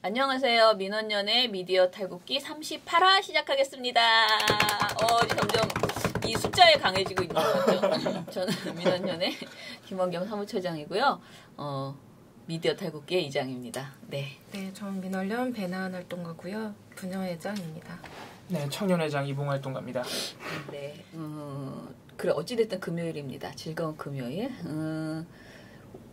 안녕하세요. 민원연의 미디어 탈곡기 38화 시작하겠습니다. 점점 이 숫자에 강해지고 있는 것 같죠? 저는 민원연의 김원경 사무처장이고요. 미디어 탈곡기의 이장입니다. 네. 네, 전 민원연 배나은 활동가고요. 분녀회장입니다. 네, 청년회장 이봉활동가입니다. 네. 그래, 어찌됐든 금요일입니다. 즐거운 금요일.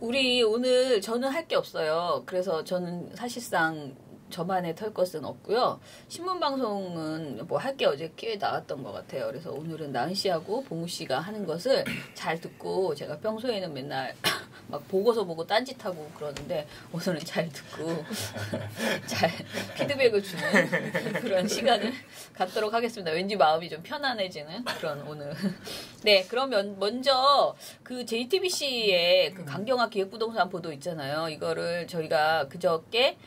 우리 오늘 저는 할 게 없어요. 그래서 저는 사실상 저만의 털 것은 없고요. 신문방송은 뭐 할 게 어제 꽤 나왔던 것 같아요. 그래서 오늘은 나은 씨하고 봉우 씨가 하는 것을 잘 듣고 제가 평소에는 맨날 막 보고서 보고 딴짓하고 그러는데 오늘은 잘 듣고 잘 피드백을 주는 그런 시간을 갖도록 하겠습니다. 왠지 마음이 좀 편안해지는 그런 오늘. 네, 그러면 먼저 그 JTBC의 그 강경화 기획부동산 보도 있잖아요. 이거를 저희가 그저께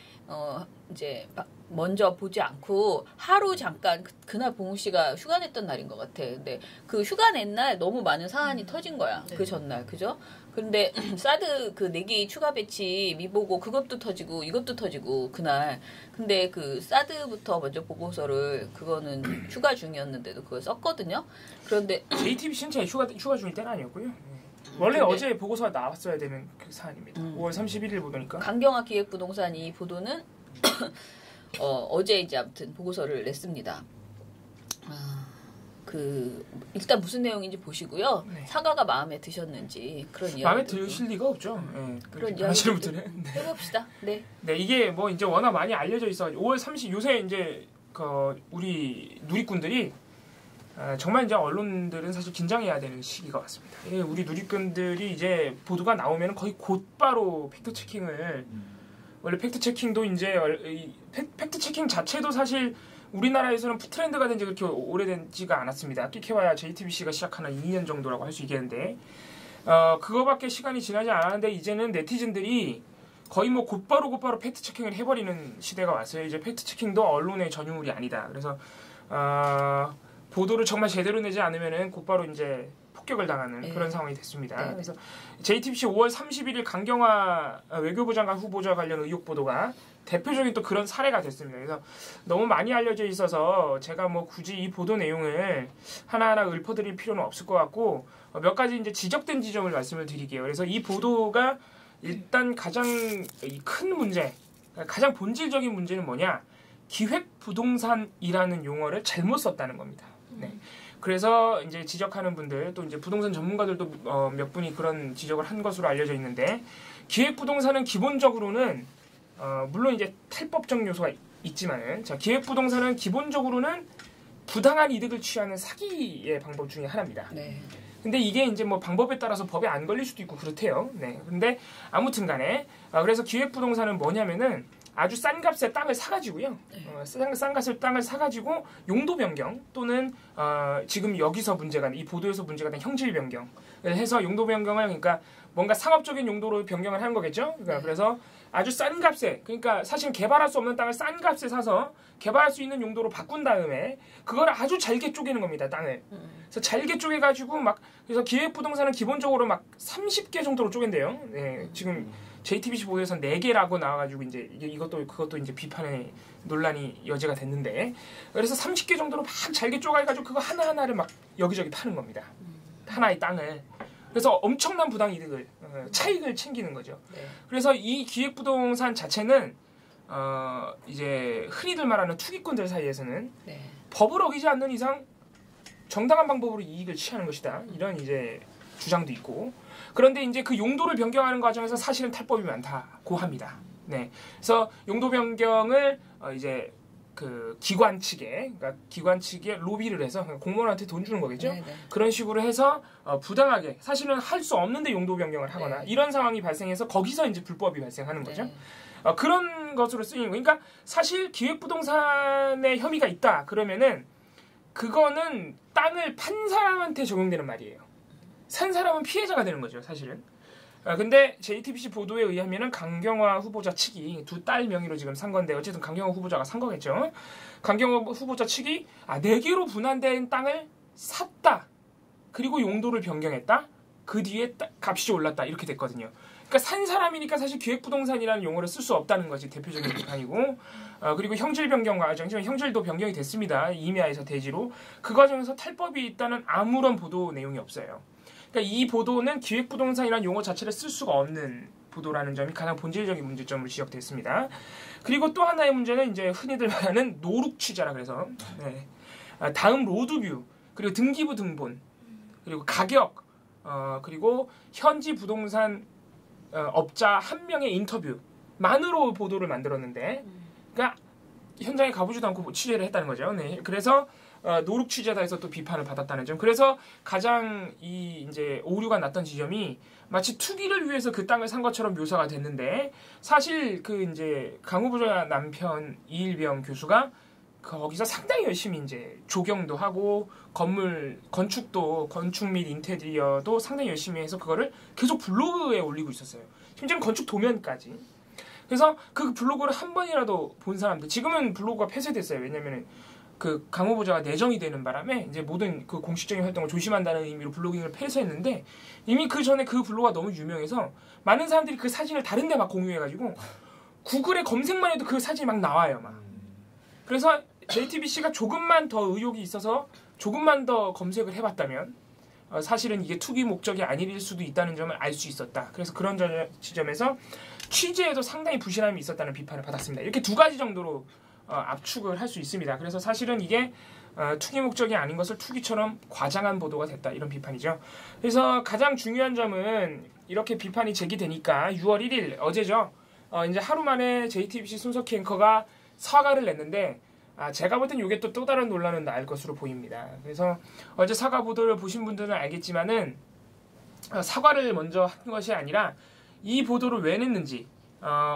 이제 먼저 보지 않고 하루 잠깐 그날 봉우 씨가 휴가 냈던 날인 것 같아. 근데 그 휴가 낸 날 너무 많은 사안이 터진 거야. 네. 그 전날, 그죠? 근데 사드 그 4개 추가 배치 미보고 그것도 터지고 이것도 터지고 그날. 근데 그 사드부터 먼저 보고서를 그거는 휴가 중이었는데도 그걸 썼거든요. 그런데 JTBC는 제 휴가 중일 때는 아니었고요. 원래 어제 보고서가 나왔어야 되는 그 사안입니다. 5월 31일 보도니까. 강경화 기획부동산 이 보도는 어제 이제 아무튼 보고서를 냈습니다. 일단 무슨 내용인지 보시고요. 네. 사과가 마음에 드셨는지 그런 이야기. 마음에 드실 리가 없죠. 네, 그런 이야기 해봅시다. 네. 네, 이게 뭐 이제 워낙 많이 알려져 있어. 5월 30 요새 이제 우리 누리꾼들이 정말 이제 언론들은 사실 긴장해야 되는 시기가 왔습니다. 우리 누리꾼들이 이제 보도가 나오면 거의 곧바로 팩트 체킹을 원래 팩트 체킹도 이제 팩트 체킹 자체도 사실 우리나라에서는 트렌드가 된 지 그렇게 오래된지가 않았습니다. 끼케와야 JTBC가 시작하는 2년 정도라고 할 수 있겠는데 그거밖에 시간이 지나지 않았는데 이제는 네티즌들이 거의 뭐 곧바로 팩트 체킹을 해버리는 시대가 왔어요. 이제 팩트 체킹도 언론의 전유물이 아니다. 그래서 보도를 정말 제대로 내지 않으면은 곧바로 이제 폭격을 당하는 그런 상황이 됐습니다. 네. 그래서 JTBC 5월 31일 강경화 외교부 장관 후보자 관련 의혹 보도가 대표적인 또 그런 사례가 됐습니다. 그래서 너무 많이 알려져 있어서 제가 뭐 굳이 이 보도 내용을 하나하나 읊어드릴 필요는 없을 것 같고 몇 가지 이제 지적된 지점을 말씀을 드릴게요. 그래서 이 보도가 일단 가장 큰 문제, 가장 본질적인 문제는 뭐냐? 기획부동산이라는 용어를 잘못 썼다는 겁니다. 네. 그래서 이제 지적하는 분들 또 이제 부동산 전문가들도 몇 분이 그런 지적을 한 것으로 알려져 있는데 기획부동산은 기본적으로는 물론 이제 탈법적 요소가 있지만은 기획부동산은 기본적으로는 부당한 이득을 취하는 사기의 방법 중에 하나입니다. 네. 근데 이게 이제 뭐 방법에 따라서 법에 안 걸릴 수도 있고 그렇대요. 네. 근데 아무튼간에 그래서 기획부동산은 뭐냐면은 아주 싼 값에 땅을 사가지고요. 싼 값에 땅을 사가지고 용도 변경 또는 지금 여기서 문제가 이 보도에서 문제가 된 형질 변경 해서 용도 변경을 그러니까 뭔가 상업적인 용도로 변경을 하는 거겠죠. 그러니까 그래서 아주 싼 값에 그러니까 사실 개발할 수 없는 땅을 싼 값에 사서 개발할 수 있는 용도로 바꾼 다음에 그걸 아주 잘게 쪼개는 겁니다. 땅을. 그래서 잘게 쪼개가지고 막 그래서 기획부동산은 기본적으로 막 30개 정도로 쪼갠대요. 네, 지금 JTBC 보도에서 4개라고 나와가지고 이제 그것도 이제 비판의 논란이 여지가 됐는데 그래서 30개 정도로 막 잘게 쪼개가지고 그거 하나하나를 막 여기저기 파는 겁니다. 하나의 땅을. 그래서 엄청난 부당 이득을 차익을 챙기는 거죠. 네. 그래서 이 기획부동산 자체는 이제 흔히들 말하는 투기꾼들 사이에서는 네. 법을 어기지 않는 이상 정당한 방법으로 이익을 취하는 것이다. 이런 이제 주장도 있고 그런데 이제 그 용도를 변경하는 과정에서 사실은 탈법이 많다고 합니다. 네. 그래서 용도 변경을 이제 그 기관 측에 로비를 해서 공무원한테 돈 주는 거겠죠. 네네. 그런 식으로 해서 부당하게 사실은 할 수 없는데 용도 변경을 하거나 이런 상황이 발생해서 거기서 이제 불법이 발생하는 거죠. 그런 것으로 쓰이는 거. 그러니까 사실 기획부동산에 혐의가 있다 그러면은 그거는 땅을 판 사람한테 적용되는 말이에요. 산 사람은 피해자가 되는 거죠, 사실은. 근데 JTBC 보도에 의하면은 강경화 후보자 측이 두 딸 명의로 지금 산 건데 어쨌든 강경화 후보자가 산 거겠죠. 강경화 후보자 측이 4개로 분할된 땅을 샀다. 그리고 용도를 변경했다. 그 뒤에 값이 올랐다. 이렇게 됐거든요. 그러니까 산 사람이니까 사실 기획부동산이라는 용어를 쓸 수 없다는 것이 대표적인 비판이고 그리고 형질 변경 과정이지만 형질도 변경이 됐습니다. 임야에서 대지로. 그 과정에서 탈법이 있다는 아무런 보도 내용이 없어요. 그러니까 이 보도는 기획부동산이라는 용어 자체를 쓸 수가 없는 보도라는 점이 가장 본질적인 문제점으로 지적됐습니다. 그리고 또 하나의 문제는 이제 흔히들 말하는 노룩 취재라 그래서 네. 다음 로드뷰 그리고 등기부 등본 그리고 가격 그리고 현지 부동산 업자 한 명의 인터뷰만으로 보도를 만들었는데 그러니까 현장에 가보지도 않고 취재를 했다는 거죠. 네. 그래서 노룩 취재다 해서 또 비판을 받았다는 점. 그래서 가장 이제 오류가 났던 지점이 마치 투기를 위해서 그 땅을 산 것처럼 묘사가 됐는데 사실 그 이제 강우 부자 남편 이일병 교수가 거기서 상당히 열심히 이제 조경도 하고 건축 및 인테리어도 상당히 열심히 해서 그거를 계속 블로그에 올리고 있었어요. 심지어는 건축 도면까지. 그래서 그 블로그를 한 번이라도 본 사람들 지금은 블로그가 폐쇄됐어요. 왜냐면은 그 강호 부자가 내정이 되는 바람에 이제 모든 그 공식적인 활동을 조심한다는 의미로 블로깅을 폐쇄했는데 이미 그 전에 그 블로그가 너무 유명해서 많은 사람들이 그 사진을 다른 데 막 공유해가지고 구글에 검색만 해도 그 사진이 막 나와요. 막. 그래서 JTBC가 조금만 더 의혹이 있어서 조금만 더 검색을 해봤다면 사실은 이게 투기 목적이 아닐 수도 있다는 점을 알 수 있었다. 그래서 그런 지점에서 취재에도 상당히 부실함이 있었다는 비판을 받았습니다. 이렇게 두 가지 정도로 압축을 할 수 있습니다. 그래서 사실은 이게 투기 목적이 아닌 것을 투기처럼 과장한 보도가 됐다. 이런 비판이죠. 그래서 가장 중요한 점은 이렇게 비판이 제기되니까 6월 1일 어제죠. 이제 하루 만에 JTBC 손석희 앵커가 사과를 냈는데 제가 볼 땐 이게 또 다른 논란은 날 것으로 보입니다. 그래서 어제 사과 보도를 보신 분들은 알겠지만은 사과를 먼저 한 것이 아니라 이 보도를 왜 냈는지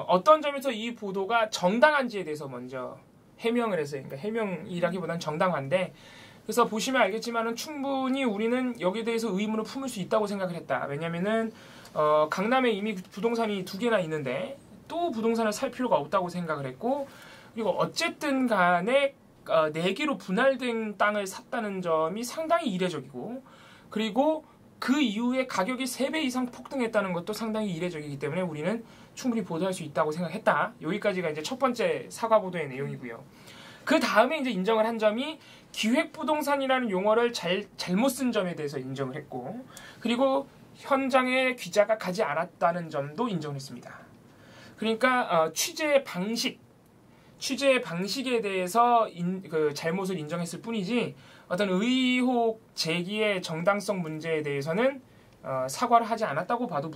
어떤 점에서 이 보도가 정당한지에 대해서 먼저 해명을 했어요. 그러니까 해명이라기보다는 정당한데 그래서 보시면 알겠지만은 충분히 우리는 여기에 대해서 의문을 품을 수 있다고 생각을 했다. 왜냐면은 강남에 이미 부동산이 2개나 있는데 또 부동산을 살 필요가 없다고 생각을 했고 그리고 어쨌든 간에 4개로 분할된 땅을 샀다는 점이 상당히 이례적이고 그리고 그 이후에 가격이 3배 이상 폭등했다는 것도 상당히 이례적이기 때문에 우리는 충분히 보도할 수 있다고 생각했다. 여기까지가 이제 첫 번째 사과 보도의 내용이고요. 그 다음에 이제 인정을 한 점이 기획부동산이라는 용어를 잘못 쓴 점에 대해서 인정을 했고 그리고 현장에 기자가 가지 않았다는 점도 인정했습니다. 그러니까 취재 방식에 대해서 그 잘못을 인정했을 뿐이지 어떤 의혹 제기의 정당성 문제에 대해서는 사과를 하지 않았다고 봐도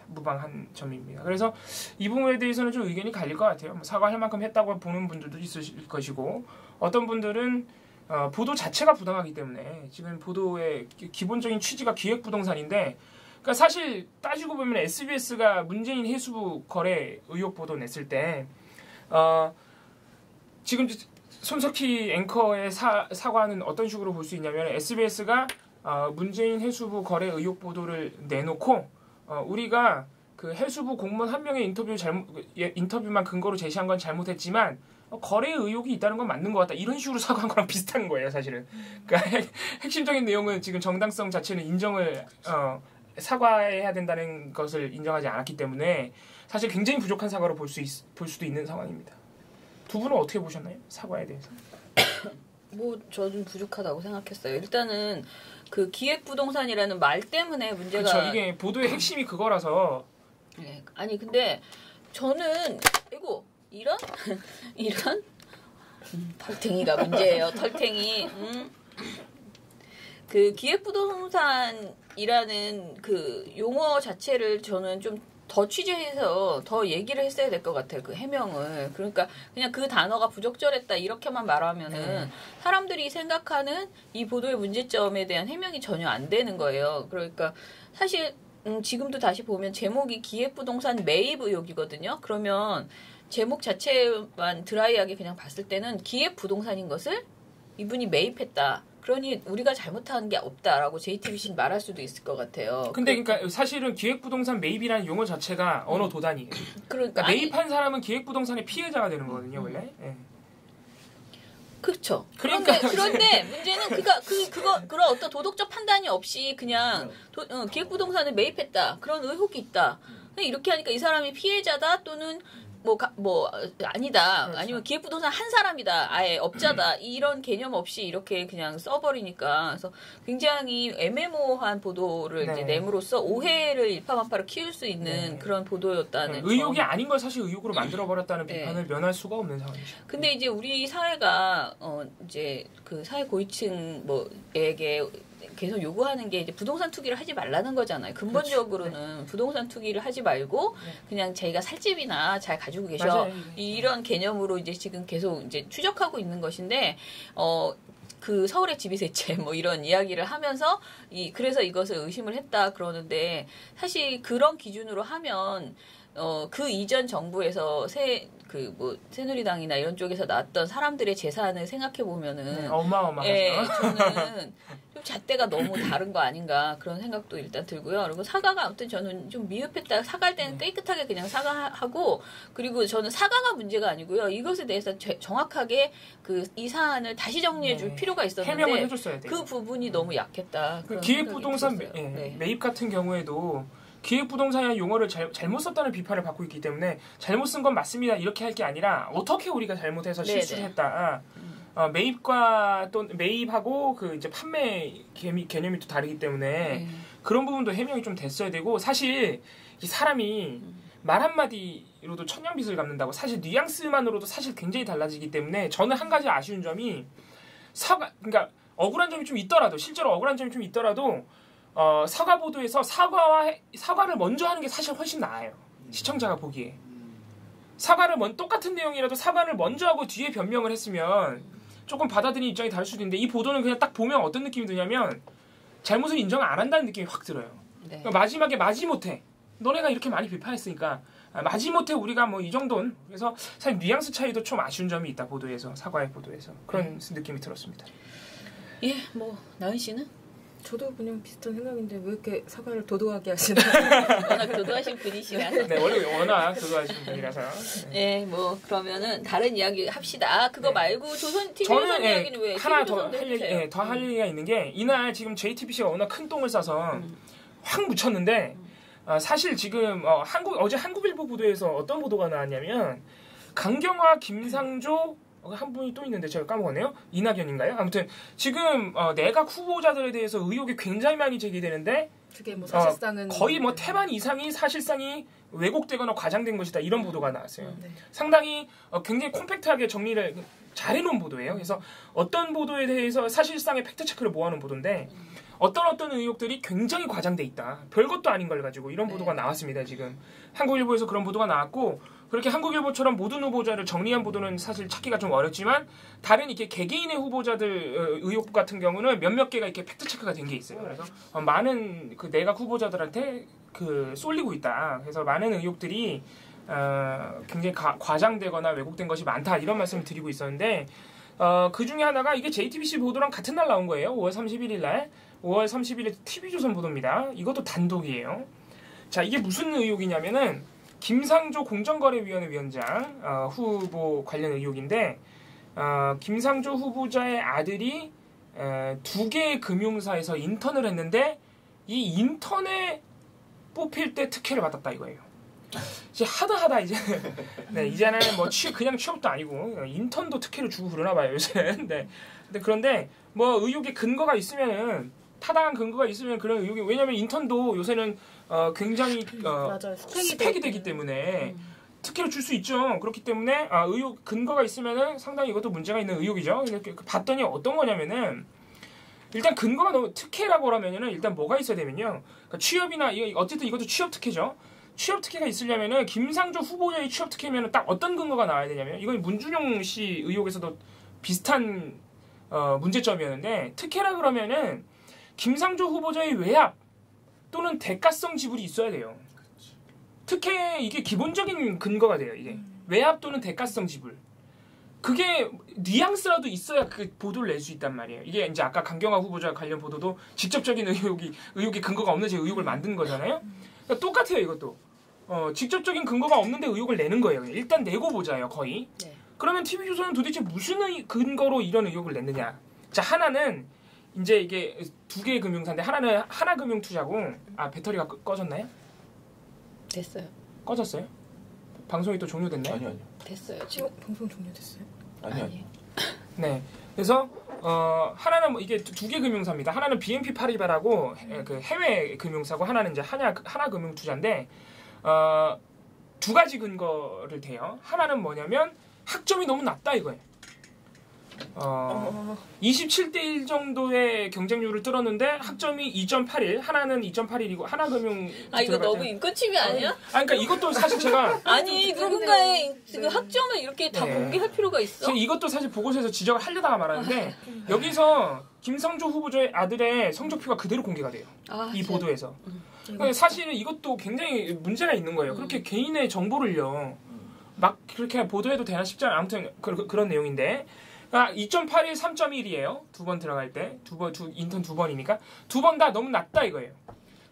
무방한 점입니다. 그래서 이 부분에 대해서는 좀 의견이 갈릴 것 같아요. 사과할 만큼 했다고 보는 분들도 있을 것이고 어떤 분들은 보도 자체가 부당하기 때문에 지금 보도의 기본적인 취지가 기획부동산인데 그러니까 사실 따지고 보면 SBS가 문재인 해수부 거래 의혹 보도 냈을 때 지금 손석희 앵커의 사과는 어떤 식으로 볼 수 있냐면 SBS가 문재인 해수부 거래 의혹 보도를 내놓고 우리가 그 해수부 공무원 한 명의 인터뷰만 근거로 제시한 건 잘못했지만 거래 의혹이 있다는 건 맞는 것 같다. 이런 식으로 사과한 거랑 비슷한 거예요, 사실은. 그러니까 핵심적인 내용은 지금 정당성 자체는 인정을 사과해야 된다는 것을 인정하지 않았기 때문에 사실 굉장히 부족한 사과로 볼 수도 있는 상황입니다. 두 분은 어떻게 보셨나요? 사과에 대해서? 저는 부족하다고 생각했어요. 일단은 그 기획부동산이라는 말 때문에 문제가 그렇죠. 이게 보도의 핵심이 그거라서 네. 아니 근데 저는 이런 털탱이가 문제예요. 털탱이. 그 기획부동산이라는 그 용어 자체를 저는 좀 더 취재해서 더 얘기를 했어야 될 것 같아요. 그 해명을. 그러니까 그냥 그 단어가 부적절했다 이렇게만 말하면은 사람들이 생각하는 이 보도의 문제점에 대한 해명이 전혀 안 되는 거예요. 그러니까 사실 지금도 다시 보면 제목이 기획부동산 매입 의혹이거든요. 그러면 제목 자체만 드라이하게 그냥 봤을 때는 기획부동산인 것을 이분이 매입했다. 그러니 우리가 잘못한 게 없다라고 JTBC는 말할 수도 있을 것 같아요. 근데 그러니까 사실은 기획부동산 매입이라는 용어 자체가 언어 도단이에요. 그러니까 매입한 사람은 기획부동산의 피해자가 되는 거거든요, 원래. 네. 그렇죠. 그런데 문제는 그런 어떤 도덕적 판단이 없이 그냥 기획부동산을 매입했다. 그런 의혹이 있다. 이렇게 하니까 이 사람이 피해자다 또는 뭐 아니다. 그렇죠. 아니면 기획부동산 한 사람이다. 아예 업자다. 이런 개념 없이 이렇게 그냥 써버리니까 그래서 굉장히 애매모호한 보도를 네. 이제 내므로써 오해를 일파만파로 키울 수 있는 네. 그런 보도였다는 의혹이 점. 아닌 걸 사실 의혹으로 만들어버렸다는 네. 비판을 면할 수가 없는 상황이죠. 근데 이제 우리 사회가 이제 그 사회 고위층 뭐에게 계속 요구하는 게 이제 부동산 투기를 하지 말라는 거잖아요. 근본적으로는 부동산 투기를 하지 말고 그냥 자기가 살 집이나 잘 가지고 계셔. 맞아요. 이런 개념으로 이제 지금 계속 이제 추적하고 있는 것인데 그 서울의 집이 대체 뭐 이런 이야기를 하면서 그래서 이것을 의심을 했다 그러는데 사실 그런 기준으로 하면 그 이전 정부에서 새누리당이나 이런 쪽에서 나왔던 사람들의 재산을 생각해 보면은 어마어마하죠. 예, 저는 좀 잣대가 너무 다른 거 아닌가 그런 생각도 일단 들고요. 그리고 사과가 아무튼 저는 좀 미흡했다. 사과할 때는 깨끗하게 그냥 사과하고 그리고 저는 사과가 문제가 아니고요. 이것에 대해서 정확하게 이 사안을 다시 정리해 줄 필요가 있었는데 해명을 해줬어야 돼요. 그 부분이 너무 약했다. 기획부동산 매입 같은 경우에도 기획부동산이라는 용어를 잘못 썼다는 비판을 받고 있기 때문에 잘못 쓴 건 맞습니다. 이렇게 할 게 아니라 어떻게 우리가 잘못해서 실수를 했다. 매입과 또 매입하고 그 이제 판매 개념이 또 다르기 때문에 그런 부분도 해명이 좀 됐어야 되고 사실 이 사람이 말 한마디로도 천냥빚을 갚는다고 사실 뉘앙스만으로도 사실 굉장히 달라지기 때문에 저는 한 가지 아쉬운 점이 그러니까 억울한 점이 좀 있더라도 실제로 억울한 점이 좀 있더라도 사과 보도에서 사과를 먼저 하는 게 사실 훨씬 나아요. 시청자가 보기에. 똑같은 내용이라도 사과를 먼저 하고 뒤에 변명을 했으면 조금 받아들이는 입장이 다를 수도 있는데 이 보도는 그냥 딱 보면 어떤 느낌이 드냐면 잘못을 인정 안 한다는 느낌이 확 들어요. 네. 그러니까 마지막에 마지못해. 너네가 이렇게 많이 비판했으니까 마지못해 우리가 뭐 이 정도는 그래서 사실 뉘앙스 차이도 좀 아쉬운 점이 있다. 사과의 보도에서. 그런 느낌이 들었습니다. 예, 나은 씨는? 저도 그냥 비슷한 생각인데 왜 이렇게 사과를 도도하게 하시나? 워낙 도도하신 분이시라서. 네, 원래 워낙 도도하신 분이라서. 네, 그러면은 다른 이야기 합시다. 그거 말고 TV조선 저는 이야기는 왜? 하나 더 할 얘기가 있는 게 이날 지금 JTBC가 워낙 큰 똥을 싸서 확 묻혔는데 사실 지금 어제 한국일보 보도에서 어떤 보도가 나왔냐면 강경화, 김상조 한 분이 또 있는데 제가 까먹었네요. 이낙연인가요? 아무튼 지금 내각 후보자들에 대해서 의혹이 굉장히 많이 제기되는데 그게 뭐 사실상은 거의 태반 이상이 사실상이 왜곡되거나 과장된 것이다. 이런 보도가 나왔어요. 상당히 굉장히 콤팩트하게 정리를 잘 해놓은 보도예요. 그래서 어떤 보도에 대해서 사실상의 팩트체크를 모아놓은 보도인데 어떤 의혹들이 굉장히 과장돼 있다. 별것도 아닌 걸 가지고 이런 보도가 나왔습니다. 지금 한국일보에서 그런 보도가 나왔고 그렇게 한국일보처럼 모든 후보자를 정리한 보도는 사실 찾기가 좀 어렵지만 다른 이렇게 개개인의 후보자들 의혹 같은 경우는 몇몇 개가 이렇게 팩트 체크가 된 게 있어요. 그래서 많은 그 내각 후보자들한테 쏠리고 있다. 그래서 많은 의혹들이 굉장히 과장되거나 왜곡된 것이 많다 이런 말씀을 드리고 있었는데 그 중에 하나가 이게 JTBC 보도랑 같은 날 나온 거예요. 5월 31일 날 5월 30일에 TV조선 보도입니다. 이것도 단독이에요. 자 이게 무슨 의혹이냐면은 김상조 공정거래위원회 위원장 후보 관련 의혹인데 김상조 후보자의 아들이 2개의 금융사에서 인턴을 했는데 이 인턴에 뽑힐 때 특혜를 받았다 이거예요. 이제 하다 이제 이제는 그냥 취업도 아니고 인턴도 특혜를 주고 그러나 봐요 요새는. 네. 그런데 의혹의 근거가 있으면은 타당한 근거가 있으면 그런 의혹이 왜냐면 인턴도 요새는 굉장히 스펙이 되기 때문에 특혜를 줄 수 있죠. 그렇기 때문에 의혹 근거가 있으면은 상당히 이것도 문제가 있는 의혹이죠. 이렇게 봤더니 어떤 거냐면은 일단 근거가 너무 특혜라고 하면은 일단 뭐가 있어야 되면요. 그러니까 취업이나 어쨌든 이것도 취업 특혜죠. 취업 특혜가 있으려면은 김상조 후보자의 취업 특혜면은 딱 어떤 근거가 나와야 되냐면 이건 문준용 씨 의혹에서도 비슷한 문제점이었는데 특혜라 그러면은 김상조 후보자의 외압 또는 대가성 지불이 있어야 돼요. 특혜 이게 기본적인 근거가 돼요. 이게 외압 또는 대가성 지불. 그게 뉘앙스라도 있어야 그 보도를 낼 수 있단 말이에요. 이게 이제 아까 강경화 후보자 관련 보도도 직접적인 의혹이 근거가 없는 제 의혹을 만든 거잖아요. 그러니까 똑같아요 이것도. 직접적인 근거가 없는데 의혹을 내는 거예요. 일단 내고 보자요 거의. 네. 그러면 TV조선은 도대체 무슨 근거로 이런 의혹을 냈느냐. 자 하나는 이제 이게 2개의 금융사인데 하나는 하나금융투자고 배터리가 꺼졌나요? 됐어요. 꺼졌어요? 방송이 또 종료됐나요? 아니요. 됐어요. 지금 방송 종료됐어요? 아니요. 네. 그래서 하나는 뭐 이게 두 개 금융사입니다. 하나는 BNP 파리바라고 그 해외 금융사고 하나는 이제 하나금융투자인데 두 가지 근거를 대요. 하나는 뭐냐면 학점이 너무 낮다 이거예요. 27대 1 정도의 경쟁률을 뚫었는데 학점이 2.81, 하나는 2.81이고 하나금융. 이거 너무 인권침해 아니야? 그러니까 이것도 사실 제가 아니 누군가의 그 학점을 이렇게 다 공개할 필요가 있어? 이것도 사실 보고서에서 지적을 하려다가 말았는데 여기서 김성주 후보자의 아들의 성적표가 그대로 공개가 돼요. 이 보도에서. 사실은 이것도 굉장히 문제가 있는 거예요. 그렇게 개인의 정보를요 막 그렇게 보도해도 되나 싶지 않아요. 아무튼 그런 내용인데 2.81, 3.1이에요. 두 번 들어갈 때. 인턴 두 번이니까. 두 번 다 너무 낮다 이거예요.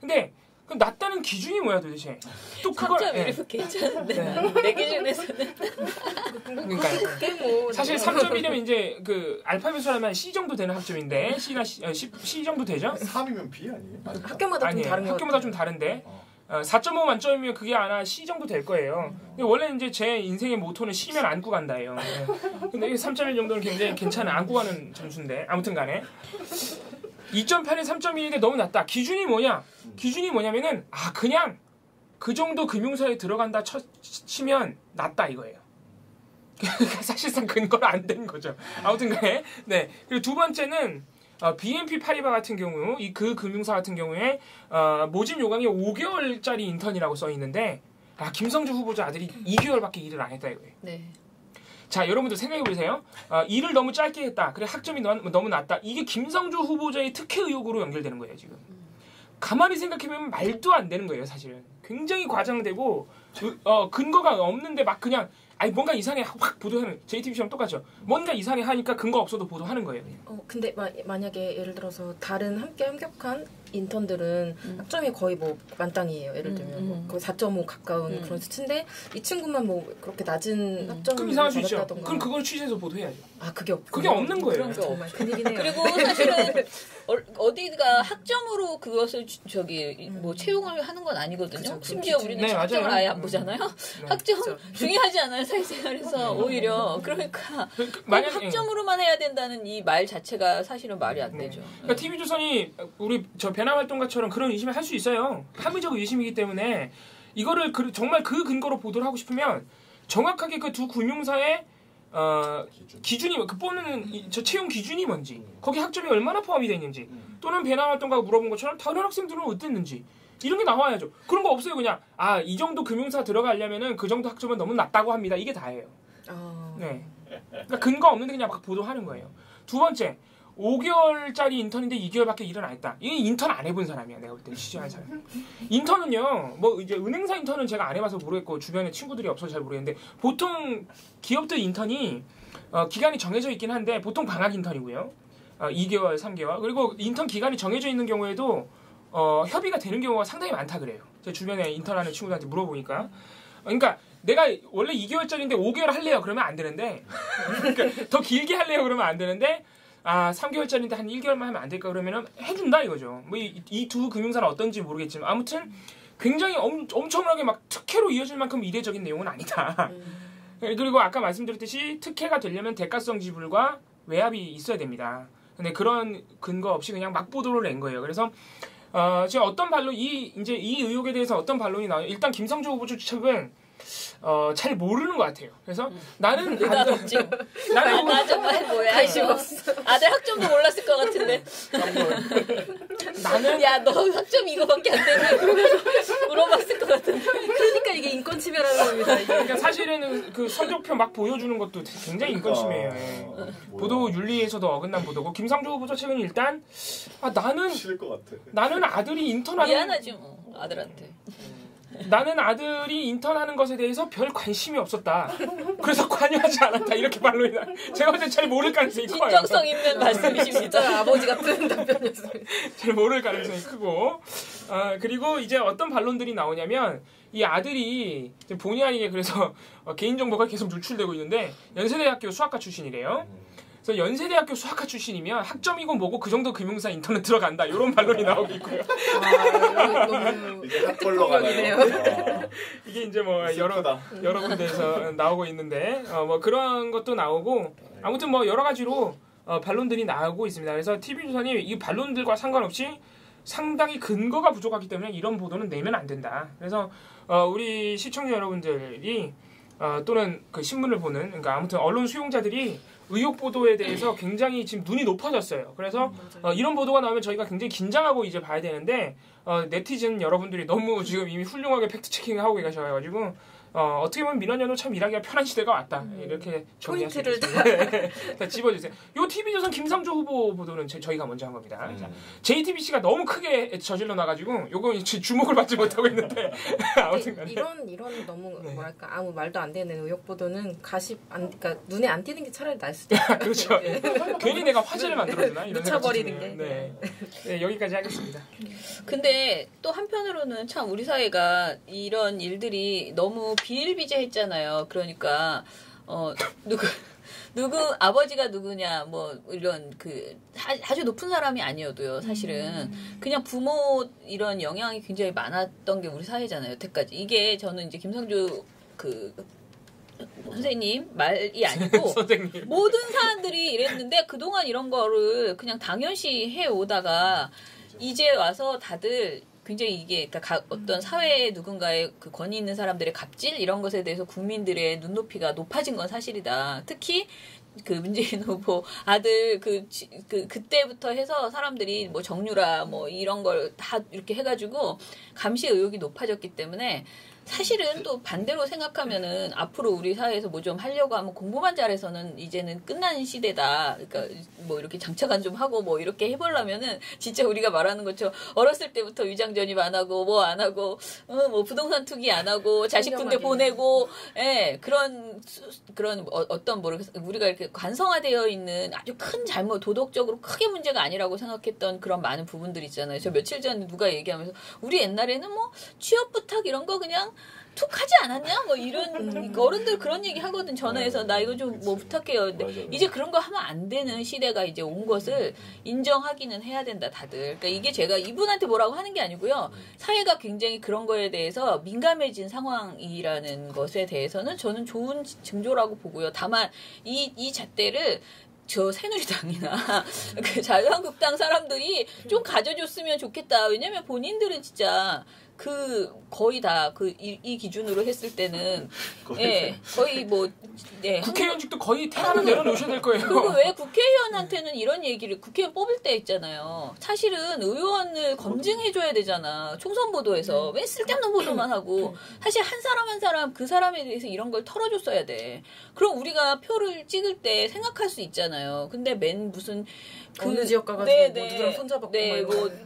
근데 그 낮다는 기준이 뭐야 도대체? 또 그걸 3.1이면 괜찮은데 내 기준에서는 그러니까 사실 3.1이면 이제 그 알파벳으로 하면 C 정도 되는 학점인데 C 정도 되죠? 3이면 B 아니에요? 학교마다 좀 다른 거 학교마다 좀 다른데 4.5 만점이면 그게 아마 C 정도 될 거예요. 근데 원래 이제 제 인생의 모토는 C면 안고 간다예요. 근데 3.1 정도는 굉장히 괜찮은 안고 가는 점수인데 아무튼 간에 2.8에 3.1이 너무 낮다. 기준이 뭐냐? 기준이 뭐냐면은 그냥 그 정도 금융사에 들어간다 치면 낮다 이거예요. 사실상 근거가 안 된 거죠. 아무튼 간에 네. 그리고 두 번째는 BNP 파리바 같은 경우 그 금융사 같은 경우에 모집 요강이 5개월짜리 인턴이라고 써 있는데 김성주 후보자 아들이 2개월밖에 일을 안 했다 이거예요. 네. 자 여러분들 생각해 보세요. 일을 너무 짧게 했다. 그래 학점이 너무 낮다. 이게 김성주 후보자의 특혜 의혹으로 연결되는 거예요 지금. 가만히 생각해보면 말도 안 되는 거예요 사실은. 굉장히 과장되고 근거가 없는데 막 그냥 뭔가 이상해 확 보도하는 JTBC랑 똑같죠. 뭔가 이상해 하니까 근거 없어도 보도하는 거예요. 근데 만약에 예를 들어서 다른 함께 합격한 인턴들은 학점이 거의 뭐 만땅이에요. 예를 들면 거의 4.5 가까운 그런 수치인데 이 친구만 뭐 그렇게 낮은 학점을 그럼 이상할 수 있죠. 그럼 그걸 취재해서 보도해야죠. 그게 없는 거예요. 정말 큰일이네요. 그리고 사실은 어디가 학점으로 그것을 뭐 채용을 하는 건 아니거든요. 심지어 우리는 학점을 아예 안 보잖아요. 학점 중요하지 않아요 사회생활에서 오히려. 그러니까 학점으로만 해야 된다는 이 말 자체가 사실은 말이 안 되죠. 그러니까 TV조선이 우리 배남활동가처럼 그런 의심을 할 수 있어요. 합의적 의심이기 때문에 이거를 정말 그 근거로 보도를 하고 싶으면 정확하게 그 두 금융사의 기준이 뽑는 저 채용 기준이 뭔지 거기 학점이 얼마나 포함이 되어 있는지 또는 배남활동가가 물어본 것처럼 다른 학생들은 어땠는지 이런 게 나와야죠. 그런 거 없어요. 그냥 이 정도 금융사 들어가려면은 그 정도 학점은 너무 낮다고 합니다. 이게 다예요. 네. 그러니까 근거 없는데 그냥 막 보도하는 거예요. 두 번째 5개월짜리 인턴인데 2개월밖에 일을 안 했다. 이게 인턴 안 해본 사람이야. 내가 볼 때 취재한 사람. 인턴은요. 뭐 이제 은행사 인턴은 제가 안 해봐서 모르겠고 주변에 친구들이 없어서 잘 모르겠는데 보통 기업들 인턴이 기간이 정해져 있긴 한데 보통 방학 인턴이고요. 2개월, 3개월. 그리고 인턴 기간이 정해져 있는 경우에도 협의가 되는 경우가 상당히 많다 그래요. 제 주변에 인턴하는 친구들한테 물어보니까. 그러니까 내가 원래 2개월짜리인데 5개월 할래요. 그러면 안 되는데 그러니까 더 길게 할래요. 그러면 안 되는데 3개월짜리인데 한 1개월만 하면 안 될까 그러면 해준다 이거죠. 뭐 이 두 금융사는 어떤지 모르겠지만 아무튼 굉장히 엄청나게 막 특혜로 이어질 만큼 이례적인 내용은 아니다. 그리고 아까 말씀드렸듯이 특혜가 되려면 대가성 지불과 외압이 있어야 됩니다. 근데 그런 근거 없이 그냥 막 보도를 낸 거예요. 그래서 지금 어떤 반론 이 의혹에 대해서 어떤 반론이 나와요? 일단 김성주 후보자 측은 잘 모르는 것 같아요. 그래서 나는 느닷없지. 나 정말 뭐야 관심 없어. 아들 학점도 몰랐을 것 같은데. 나는 야 너 학점 이거밖에 안 되니? 그러면서 물어봤을 것 같은데. 그러니까 이게 인권침해라는 겁니다. 그러니까 사실은 그 성적표 막 보여주는 것도 굉장히 인권침해예요. 보도 윤리에서도 어긋난 보도고 김성주 후보자 측은 일단 나는 싫을 것 같아. 나는 아들이 인턴하는 미안하지 뭐 아들한테. 나는 아들이 인턴하는 것에 대해서 별 관심이 없었다. 그래서 관여하지 않았다. 이렇게 반론이 나. 제가 볼 땐 잘 모를 가능성이 커요. 진정성 있는 말씀이십니다. 아버지 같은 답변이었습니다. 잘 모를 가능성이 크고. 그리고 이제 어떤 반론들이 나오냐면 이 아들이 본의 아니게 그래서 개인정보가 계속 노출되고 있는데 연세대학교 수학과 출신이래요. 그래서 연세대학교 수학과 출신이면 학점이고 뭐고 그 정도 금융사 인터넷 들어간다 이런 반론이 나오고 있고요. 너무 이제 학벌로 가네요. 이게 이제 뭐 여러 군데에서 나오고 있는데 뭐 그런 것도 나오고 아무튼 뭐 여러 가지로 반론들이 나오고 있습니다. 그래서 TV조선이 이 반론들과 상관없이 상당히 근거가 부족하기 때문에 이런 보도는 내면 안 된다. 그래서 우리 시청자 여러분들이 또는 그 신문을 보는 그러니까 아무튼 언론 수용자들이 의혹 보도에 대해서 굉장히 지금 눈이 높아졌어요. 그래서 이런 보도가 나오면 저희가 굉장히 긴장하고 이제 봐야 되는데 네티즌 여러분들이 너무 지금 이미 훌륭하게 팩트 체킹하고 계셔가지고 어떻게 보면 민원연도 참 일하기가 편한 시대가 왔다. 이렇게 포인트를 다 집어주세요. 요 TV조선 김상조 후보 보도는 저희가 먼저 한 겁니다. 자, JTBC가 너무 크게 저질러 놔가지고 요거 주목을 받지 못하고 있는데 아무튼간에 이런 너무 뭐랄까 아무 말도 안 되는 의혹 보도는 그러니까 눈에 안 띄는 게 차라리 나을 수도 있어요. 그렇죠. 괜히 내가 화제를 만들어주나 이런 묻혀버리는 게. 네, 여기까지 하겠습니다. 근데 또 한편으로는 참 우리 사회가 이런 일들이 너무 비일비재했잖아요. 그러니까 누구 아버지가 누구냐 뭐 이런 그 아주 높은 사람이 아니어도요. 사실은 그냥 부모 이런 영향이 굉장히 많았던 게 우리 사회잖아요. 여태까지 이게 저는 이제 김성주 그 선생님 말이 아니고 선생님. 모든 사람들이 이랬는데 그동안 이런 거를 그냥 당연시 해오다가 이제 와서 다들 굉장히 이게 그러니까 어떤 사회에 누군가의 그 권위 있는 사람들의 갑질 이런 것에 대해서 국민들의 눈높이가 높아진 건 사실이다. 특히 그 문재인 후보 아들 그때부터 해서 사람들이 뭐 정유라 뭐 이런 걸 다 이렇게 해가지고 감시 의혹이 높아졌기 때문에 사실은 또 반대로 생각하면은 앞으로 우리 사회에서 뭐 좀 하려고 하면 공부만 잘해서는 이제는 끝난 시대다. 그러니까 뭐 이렇게 장차관 좀 하고 뭐 이렇게 해보려면은 진짜 우리가 말하는 것처럼 어렸을 때부터 위장 전입 안 하고 뭐 안 하고 뭐 부동산 투기 안 하고 자식 군대 보내고 그런 어떤 우리가 이렇게 관성화되어 있는 아주 큰 잘못 도덕적으로 크게 문제가 아니라고 생각했던 그런 많은 부분들 있잖아요. 저 며칠 전에 누가 얘기하면서 우리 옛날에는 뭐 취업 부탁 이런 거 그냥 툭 하지 않았냐? 뭐 이런 어른들 그런 얘기 하거든. 전화해서 나 이거 좀 뭐 부탁해요. 근데 이제 그런 거 하면 안 되는 시대가 이제 온 것을 인정하기는 해야 된다 다들. 그러니까 이게 제가 이분한테 뭐라고 하는 게 아니고요. 사회가 굉장히 그런 거에 대해서 민감해진 상황이라는 것에 대해서는 저는 좋은 징조라고 보고요. 다만 이 잣대를 저 새누리당이나 그 자유한국당 사람들이 좀 가져줬으면 좋겠다. 왜냐면 본인들은 진짜 거의 다 이 기준으로 했을 때는 거의 뭐 국회의원직도 거의 태하는 내려놓으셔야 될 거예요. 그리고 왜 국회의원한테는 이런 얘기를 국회의원 뽑을 때 있잖아요. 사실은 의원을 검증해줘야 되잖아. 총선 보도에서 왜 쓸데없는 보도만 하고 사실 한 사람 그 사람에 대해서 이런 걸 털어줬어야 돼. 그럼 우리가 표를 찍을 때 생각할 수 있잖아요. 근데 무슨 어느 지역 가가지고 뭐 누구랑 손잡았고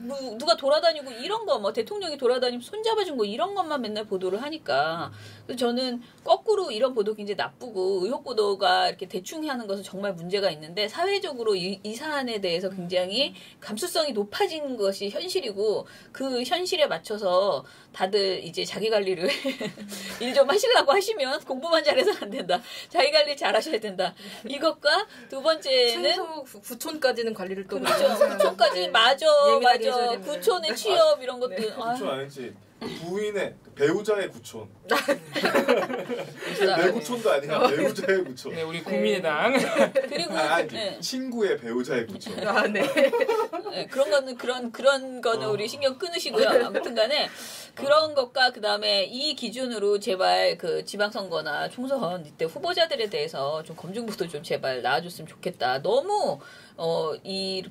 뭐 누가 돌아다니고 이런 거 뭐 대통령이 돌아다니면 손잡아준 거 이런 것만 맨날 보도를 하니까 그래서 저는 거꾸로 이런 보도 굉장히 나쁘고 의혹 보도가 이렇게 대충 하는 것은 정말 문제가 있는데 사회적으로 이 사안에 대해서 굉장히 감수성이 높아진 것이 현실이고 그 현실에 맞춰서 다들 이제 자기 관리를 일 좀 하시려고 하시면 공부만 잘해서는 안 된다. 자기 관리 잘 하셔야 된다. 이것과 두 번째는 최소 9촌까지는 관리를 또 그렇죠. 9촌까지 맞아. 구촌의 취업 이런 것들. 네. 구촌 아니지. 부인의 배우자의 구촌. 내 구촌도 아니야. 배우자의 구촌. 네, 우리 국민의당. 그리고 친구의 배우자의 구촌. 그런 거는 우리 신경 끊으시고요. 아무튼간에 그런 것과 그 다음에 이 기준으로 제발 그 지방선거나 총선 이때 후보자들에 대해서 좀 검증부터 좀 제발 나와줬으면 좋겠다. 너무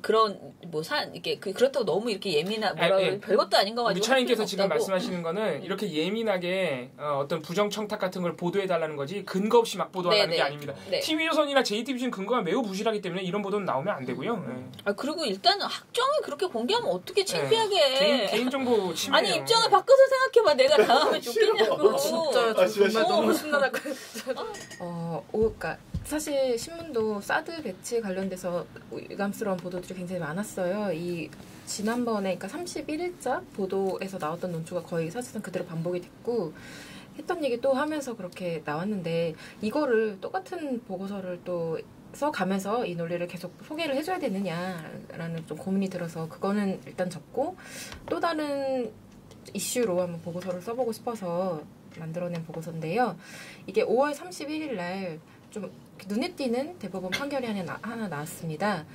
그런 이렇게 그렇다고 너무 이렇게 별것도 아닌 거 가지고. 차인께서 지금 말씀하시는 거는 이렇게 예민하게 어떤 부정청탁 같은 걸 보도해달라는 거지 근거 없이 막 보도하는 게 아닙니다. 네. TV조선이나 JTBC는 근거가 매우 부실하기 때문에 이런 보도는 나오면 안 되고요. 그리고 일단 학점을 그렇게 공개하면 어떻게 창피하게. 개인정보 침해. 아니 입장을 바꿔서 생각해봐. 내가 당하면 좋겠냐고. 진짜 정말 너무 신나다. 그러니까 사실 신문도 사드 배치 관련돼서 유감스러운 보도들이 굉장히 많았어요. 지난번에 그러니까 31일자 보도에서 나왔던 논조가 거의 사실상 그대로 반복이 됐고 했던 얘기 또 하면서 그렇게 나왔는데 이거를 똑같은 보고서를 또 써가면서 이 논리를 계속 소개를 해줘야 되느냐라는 좀 고민이 들어서 그거는 일단 접고 또 다른 이슈로 한번 보고서를 써보고 싶어서 만들어낸 보고서인데요. 이게 5월 31일 날 좀 눈에 띄는 대법원 판결이 하나 나왔습니다.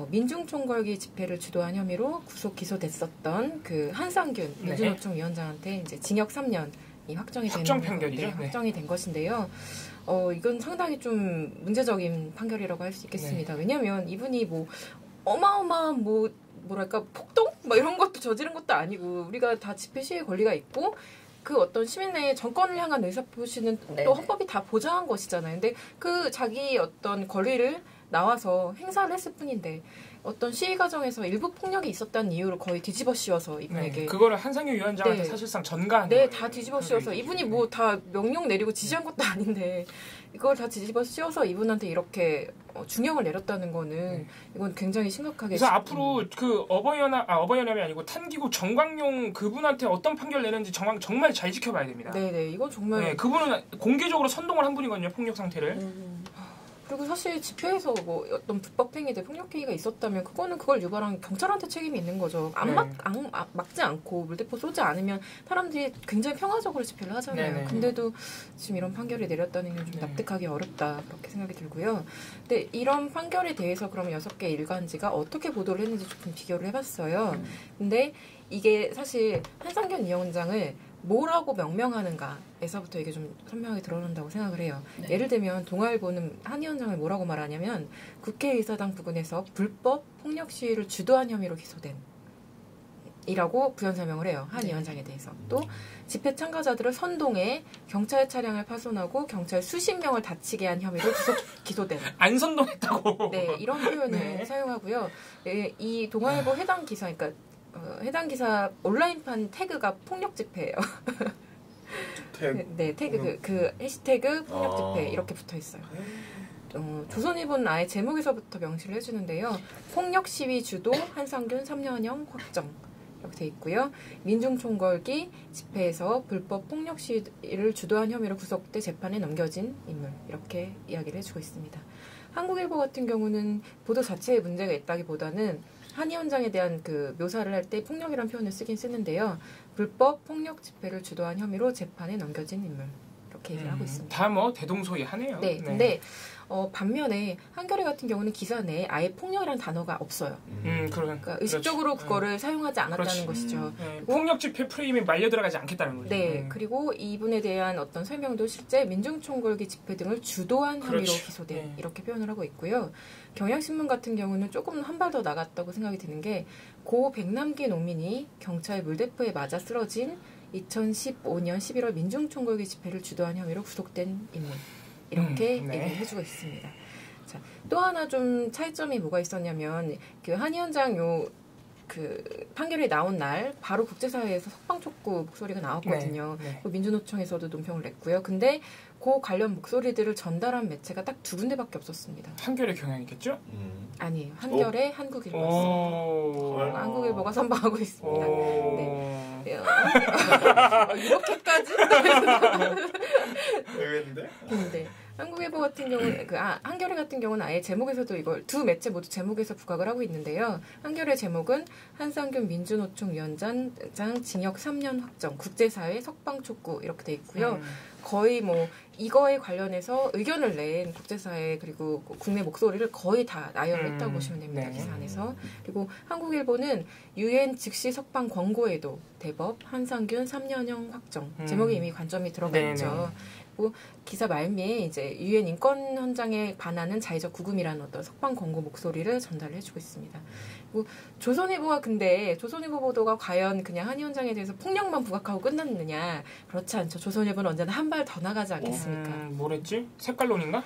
민중총궐기 집회를 주도한 혐의로 구속 기소됐었던 그 한상균 민주노총 위원장한테 이제 징역 3년이 확정이 확정 판결이죠. 네, 확정이 된 것인데요. 이건 상당히 좀 문제적인 판결이라고 할 수 있겠습니다. 왜냐하면 이분이 뭐 어마어마한 뭐랄까 폭동? 뭐 이런 것도 저지른 것도 아니고 우리가 다 집회 시위 권리가 있고 그 어떤 시민의 정권을 향한 의사표시는 또 헌법이 다 보장한 것이잖아요. 근데 그 자기 어떤 권리를 나와서 행사를 했을 뿐인데 어떤 시위 과정에서 일부 폭력이 있었다는 이유로 거의 뒤집어 씌워서 이분에게 그거를 한상규 위원장한테 사실상 전가한 거예요. 다 뒤집어 씌워서 이분이 뭐 다 명령 내리고 지시한 것도 아닌데 이걸 다 뒤집어 씌워서 이분한테 이렇게 중형을 내렸다는 거는 이건 굉장히 심각하게 그래서 앞으로 그 어버이연합이 아니고 탄기구 정광용 그분한테 어떤 판결 내는지 정말 잘 지켜봐야 됩니다. 네네 이건 정말 그분은 공개적으로 선동을 한 분이거든요. 폭력 상태를. 그리고 사실 집회에서 뭐 어떤 불법 행위들 폭력 행위가 있었다면 그걸 유발한 경찰한테 책임이 있는 거죠. 막지 않고 물대포 쏘지 않으면 사람들이 굉장히 평화적으로 집회를 하잖아요. 근데도 지금 이런 판결이 내렸다는 게 좀 납득하기 어렵다 그렇게 생각이 들고요. 근데 이런 판결에 대해서 그러면 6개 일간지가 어떻게 보도를 했는지 조금 비교를 해봤어요. 근데 이게 사실 한상균 위원장을 뭐라고 명명하는가에서부터 이게 좀 선명하게 드러난다고 생각을 해요. 예를 들면 동아일보는 한 위원장을 뭐라고 말하냐면 국회의사당 부근에서 불법 폭력 시위를 주도한 혐의로 기소된 이라고 부연 설명을 해요. 한 위원장에 대해서. 또 집회 참가자들을 선동해 경찰 차량을 파손하고 경찰 수십 명을 다치게 한 혐의로 기소된. 안 선동했다고. 네, 이런 표현을 사용하고요. 이 동아일보 해당 기사, 그러니까 해당 기사 온라인판 태그가 폭력 집회예요. 네, 태그 그 해시태그 폭력 집회 이렇게 붙어 있어요. 조선일보는 아예 제목에서부터 명시를 해주는데요. 폭력 시위 주도 한상균 3년형 확정 이렇게 돼 있고요. 민중총궐기 집회에서 불법 폭력 시위를 주도한 혐의로 구속돼 재판에 넘겨진 인물 이렇게 이야기를 해주고 있습니다. 한국일보 같은 경우는 보도 자체에 문제가 있다기보다는 한 위원장에 대한 그 묘사를 할 때 폭력이라는 표현을 쓰는데요. 불법 폭력 집회를 주도한 혐의로 재판에 넘겨진 인물 이렇게 얘기를 하고 있습니다. 다 뭐 대동소이하네요. 네, 근데 반면에 한겨레 같은 경우는 기사 내에 아예 폭력이라는 단어가 없어요. 그러니까 의식적으로 그거를 사용하지 않았다는 것이죠. 폭력 집회 프레임에 말려 들어가지 않겠다는 거죠. 네, 그리고 이분에 대한 어떤 설명도 실제 민중총궐기 집회 등을 주도한 혐의로 기소된 이렇게 표현을 하고 있고요. 경향신문 같은 경우는 조금 한 발 더 나갔다고 생각이 드는 게 고 백남기 농민이 경찰 물대포에 맞아 쓰러진 2015년 11월 민중총궐기 집회를 주도한 혐의로 구속된 인물. 이렇게 얘기를 해주고 있습니다. 자, 또 하나 좀 차이점이 뭐가 있었냐면 그 한 위원장 그 판결이 나온 날 바로 국제사회에서 석방촉구 목소리가 나왔거든요. 민주노총에서도 논평을 냈고요. 근데 그 관련 목소리들을 전달한 매체가 딱 2군데밖에 없었습니다. 한겨레 경향이겠죠? 아니에요. 한겨레 한국일보였어요. 한국일보가 선방하고 있습니다. 네. 이렇게까지? 의외인데? 네. 한국일보 같은 경우는 한겨레 같은 경우는 아예 제목에서도 이걸 두 매체 모두 제목에서 부각을 하고 있는데요. 한겨레 제목은 한상균 민주노총 위원장 징역 3년 확정, 국제사회 석방 촉구 이렇게 돼 있고요. 거의 뭐 이거에 관련해서 의견을 낸 국제사회 그리고 국내 목소리를 거의 다 나열을 했다고 보시면 됩니다. 기사 안에서. 그리고 한국일보는 유엔 즉시 석방 권고에도 대법 한상균 3년형 확정 제목에 이미 관점이 들어가 있죠. 그리고 기사 말미에 이제 유엔 인권 헌장에 반하는 자의적 구금이라는 어떤 석방 권고 목소리를 전달을 해주고 있습니다. 그리고 조선일보가 근데 조선일보 보도가 과연 그냥 한 위원장에 대해서 폭력만 부각하고 끝났느냐? 그렇지 않죠. 조선일보는 언제나 한 발 더 나가지 않겠습니까? 뭐랬지? 색깔론인가?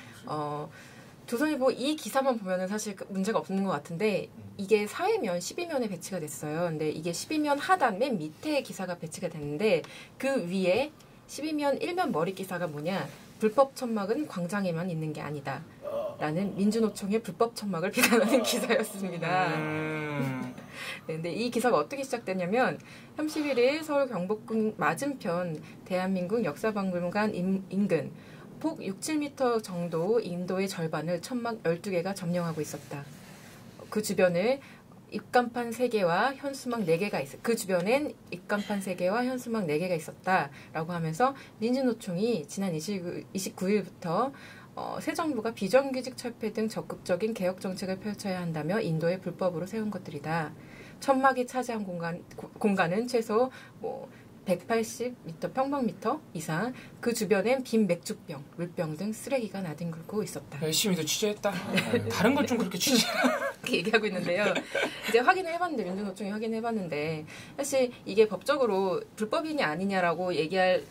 조선일보 이 기사만 보면은 사실 문제가 없는 것 같은데 이게 사회면 12면에 배치가 됐어요. 근데 이게 12면 하단 맨 밑에 기사가 배치가 됐는데 그 위에 12면 1면 머리 기사가 뭐냐? 불법 천막은 광장에만 있는 게 아니다. 라는 민주노총의 불법 천막을 비난하는 기사였습니다. 네, 근데 이 기사가 어떻게 시작됐냐면 31일 서울 경복궁 맞은편 대한민국 역사박물관 인근 폭 6, 7m 정도 인도의 절반을 천막 12개가 점령하고 있었다. 그 주변에 입간판 3개와 현수막 4개가 있었다. 그 주변엔 입간판 3개와 현수막 4개가 있었다라고 하면서 민주노총이 지난 29일부터 새 정부가 비정규직 철폐 등 적극적인 개혁 정책을 펼쳐야 한다며 인도에 불법으로 세운 것들이다. 천막이 차지한 공간은 최소 180m 평방미터 이상, 그 주변엔 빈 맥주병, 물병 등 쓰레기가 나뒹굴고 있었다. 열심히도 취재했다. 다른 걸 좀 그렇게 취재. 이렇게 얘기하고 있는데요. 이제 확인을 해봤는데, 민주노총이 확인을 해봤는데, 사실 이게 법적으로 불법이냐 아니냐라고 얘기할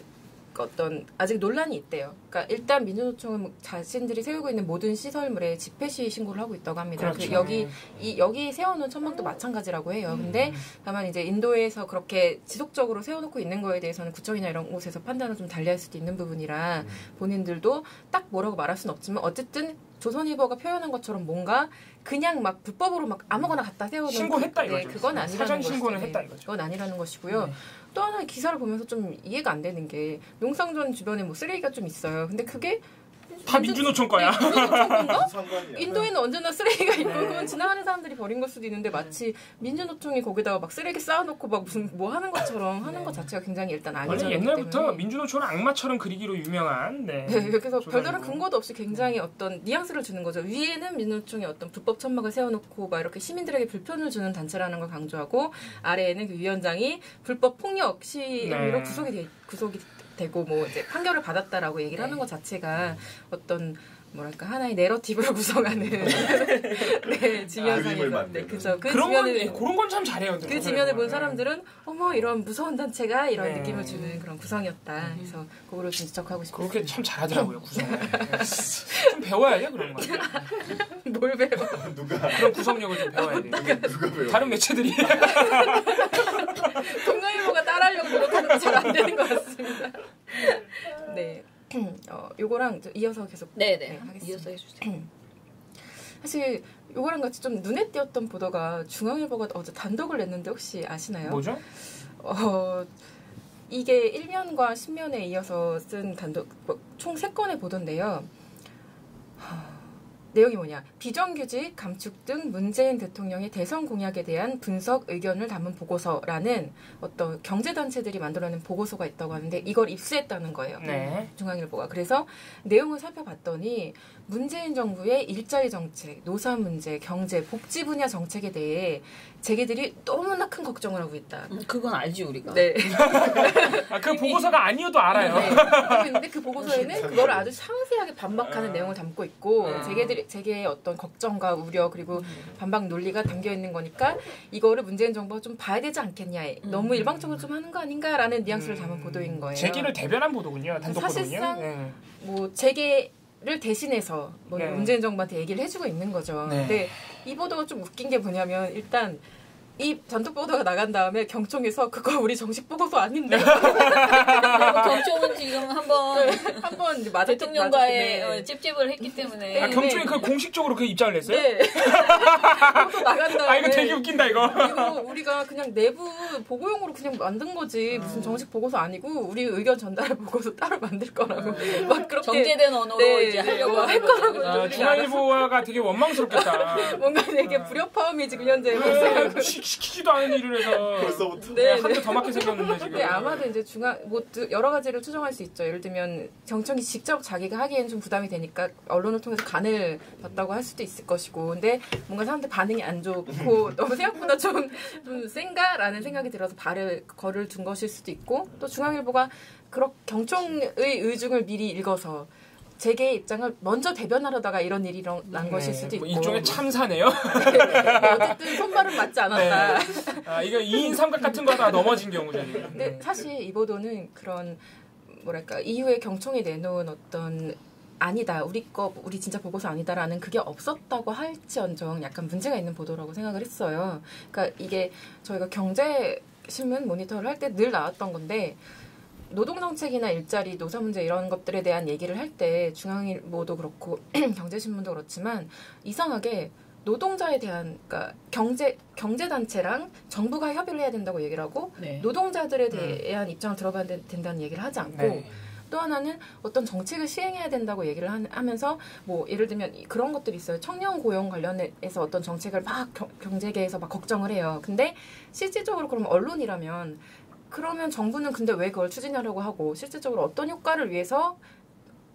어떤 아직 논란이 있대요. 그러니까 일단 민주노총은 자신들이 세우고 있는 모든 시설물에 집회 시위 신고를 하고 있다고 합니다. 그렇죠. 여기 세워놓은 천막도 마찬가지라고 해요. 근데 다만 이제 인도에서 그렇게 지속적으로 세워놓고 있는 거에 대해서는 구청이나 이런 곳에서 판단을 좀 달리할 수도 있는 부분이라 본인들도 딱 뭐라고 말할 수는 없지만 어쨌든 조선일보가 표현한 것처럼 뭔가 그냥 막 불법으로 막 아무거나 갖다 세워놓은 신고했다 이거죠. 그건 아니라는 사전 것이죠. 신고는 했다 이거죠. 그건 아니라는 것이고요. 또 하나 기사를 보면서 좀 이해가 안 되는 게 용상전 주변에 뭐 쓰레기가 좀 있어요. 근데 그게 다 민주노총 거야. 민주노총 건가? 상관이야. 인도에는 언제나 쓰레기가 있고 그건 지나가는 사람들이 버린 걸 수도 있는데 마치 민주노총이 거기다가 막 쓰레기 쌓아놓고 막 무슨 뭐 하는 것처럼 하는 것 자체가 굉장히 일단 원래 악의적이기 옛날부터 때문에. 민주노총은 악마처럼 그리기로 유명한. 네, 그래서 별다른 근거도 없이 굉장히 어떤 뉘앙스를 주는 거죠. 위에는 민주노총이 어떤 불법 천막을 세워놓고 막 이렇게 시민들에게 불편을 주는 단체라는 걸 강조하고 아래에는 그 위원장이 불법 폭력 시위로 구속이 되고 뭐 이제 판결을 받았다라고 얘기를 하는 것 자체가 어떤 뭐랄까 하나의 내러티브를 구성하는 네 지면상에서 네 그죠 그런 건 참 잘해요. 그 지면을 본 사람들은 어머 이런 무서운 단체가 이런 느낌을 주는 그런 구성이었다. 그래서 그거를 좀 지적하고 싶어요. 그렇게 참 잘하더라고요 구성을. 좀 배워야 돼 그런 거. 뭘 배워? 누가 그런 구성력을 좀 배워야 돼. 누가 배워? 다른 매체들이. 동명일보가 따라하려고 노력하는데 잘 안 되는 것 같습니다. 네. 요거랑 이어서 계속 네네 하겠습니다. 이어서 해주세요. 사실 요거랑 같이 좀 눈에 띄었던 보도가 중앙일보가 어제 단독을 냈는데 혹시 아시나요? 뭐죠? 이게 1면과 10면에 이어서 쓴 단독 총 3건의 보도인데요. 내용이 뭐냐? 비정규직, 감축 등 문재인 대통령의 대선 공약에 대한 분석 의견을 담은 보고서라는 어떤 경제단체들이 만들어낸 보고서가 있다고 하는데 이걸 입수했다는 거예요. 네. 중앙일보가. 그래서 내용을 살펴봤더니 문재인 정부의 일자리 정책, 노사 문제, 경제, 복지 분야 정책에 대해 자기들이 너무나 큰 걱정을 하고 있다. 그건 알지 우리가. 네. 그 보고서가 아니어도 알아요. 네. 알고 있는데 그 보고서에는 그걸 아주 상세하게 반박하는 내용을 담고 있고 자기의 어떤 걱정과 우려 그리고 반박 논리가 담겨 있는 거니까 이거를 문재인 정부가 좀 봐야 되지 않겠냐. 너무 일방적으로 좀 하는 거 아닌가라는 뉘앙스를 담은 보도인 거예요. 재계를 대변한 보도군요. 단독 사실상 보도군요. 뭐 재계를 대신해서 뭐 네. 문재인 정부한테 얘기를 해주고 있는 거죠. 네. 근데 이 보도가 좀 웃긴 게 뭐냐면 일단 이 단독 보도가 나간 다음에 경총에서 그거 우리 정식 보고서 아닌데 경총은 지금 한번 대통령과의 찝찝을 했기 때문에 경총이 그 공식적으로 그 입장을 냈어요? 네. 보도 나간 다음에 이거 되게 웃긴다 이거. 이거 우리가 그냥 내부 보고용으로 그냥 만든 거지 무슨 정식 보고서 아니고 우리 의견 전달 보고서 따로 만들 거라고 막 그렇게 정제된 언어로 이제 하려고 할 거라고 중앙일보가 되게 원망스럽겠다. 뭔가 되게 불협화음이 지금 현재 시키지도 않은 일을 해서 벌써부터 네, 한대 더 맞게 생겼는데 지금. 근데 아마도 이제 여러 가지를 추정할 수 있죠. 예를 들면 경청이 직접 자기가 하기에는 좀 부담이 되니까 언론을 통해서 간을 봤다고 할 수도 있을 것이고, 근데 뭔가 사람들 반응이 안 좋고 너무 생각보다 좀 센가라는 생각이 들어서 거를 둔 것일 수도 있고, 또 중앙일보가 경청의 의중을 미리 읽어서 재계의 입장을 먼저 대변하려다가 이런 일이 난 것일 수도 있고. 일종의 참사네요. 어쨌든 손발은 맞지 않았다. 네. 이거 2인 삼각 같은 거 하다가 넘어진 경우죠. 근데 사실 이 보도는 그런 뭐랄까 이후에 경총이 내놓은 어떤 아니다, 우리 진짜 보고서 아니다라는 그게 없었다고 할지언정 약간 문제가 있는 보도라고 생각을 했어요. 그러니까 이게 저희가 경제신문 모니터를 할 때 늘 나왔던 건데 노동정책이나 일자리, 노사 문제 이런 것들에 대한 얘기를 할 때 중앙일보도 그렇고 경제신문도 그렇지만 이상하게 노동자에 대한 그러니까 경제단체랑 정부가 협의를 해야 된다고 얘기를 하고 네. 노동자들에 대한 입장을 들어봐야 된다는 얘기를 하지 않고 네. 또 하나는 어떤 정책을 시행해야 된다고 얘기를 하면서 뭐 예를 들면 그런 것들이 있어요. 청년 고용 관련해서 어떤 정책을 막 경제계에서 막 걱정을 해요. 근데 실질적으로 그러면 언론이라면 그러면 정부는 근데 왜 그걸 추진하려고 하고 실질적으로 어떤 효과를 위해서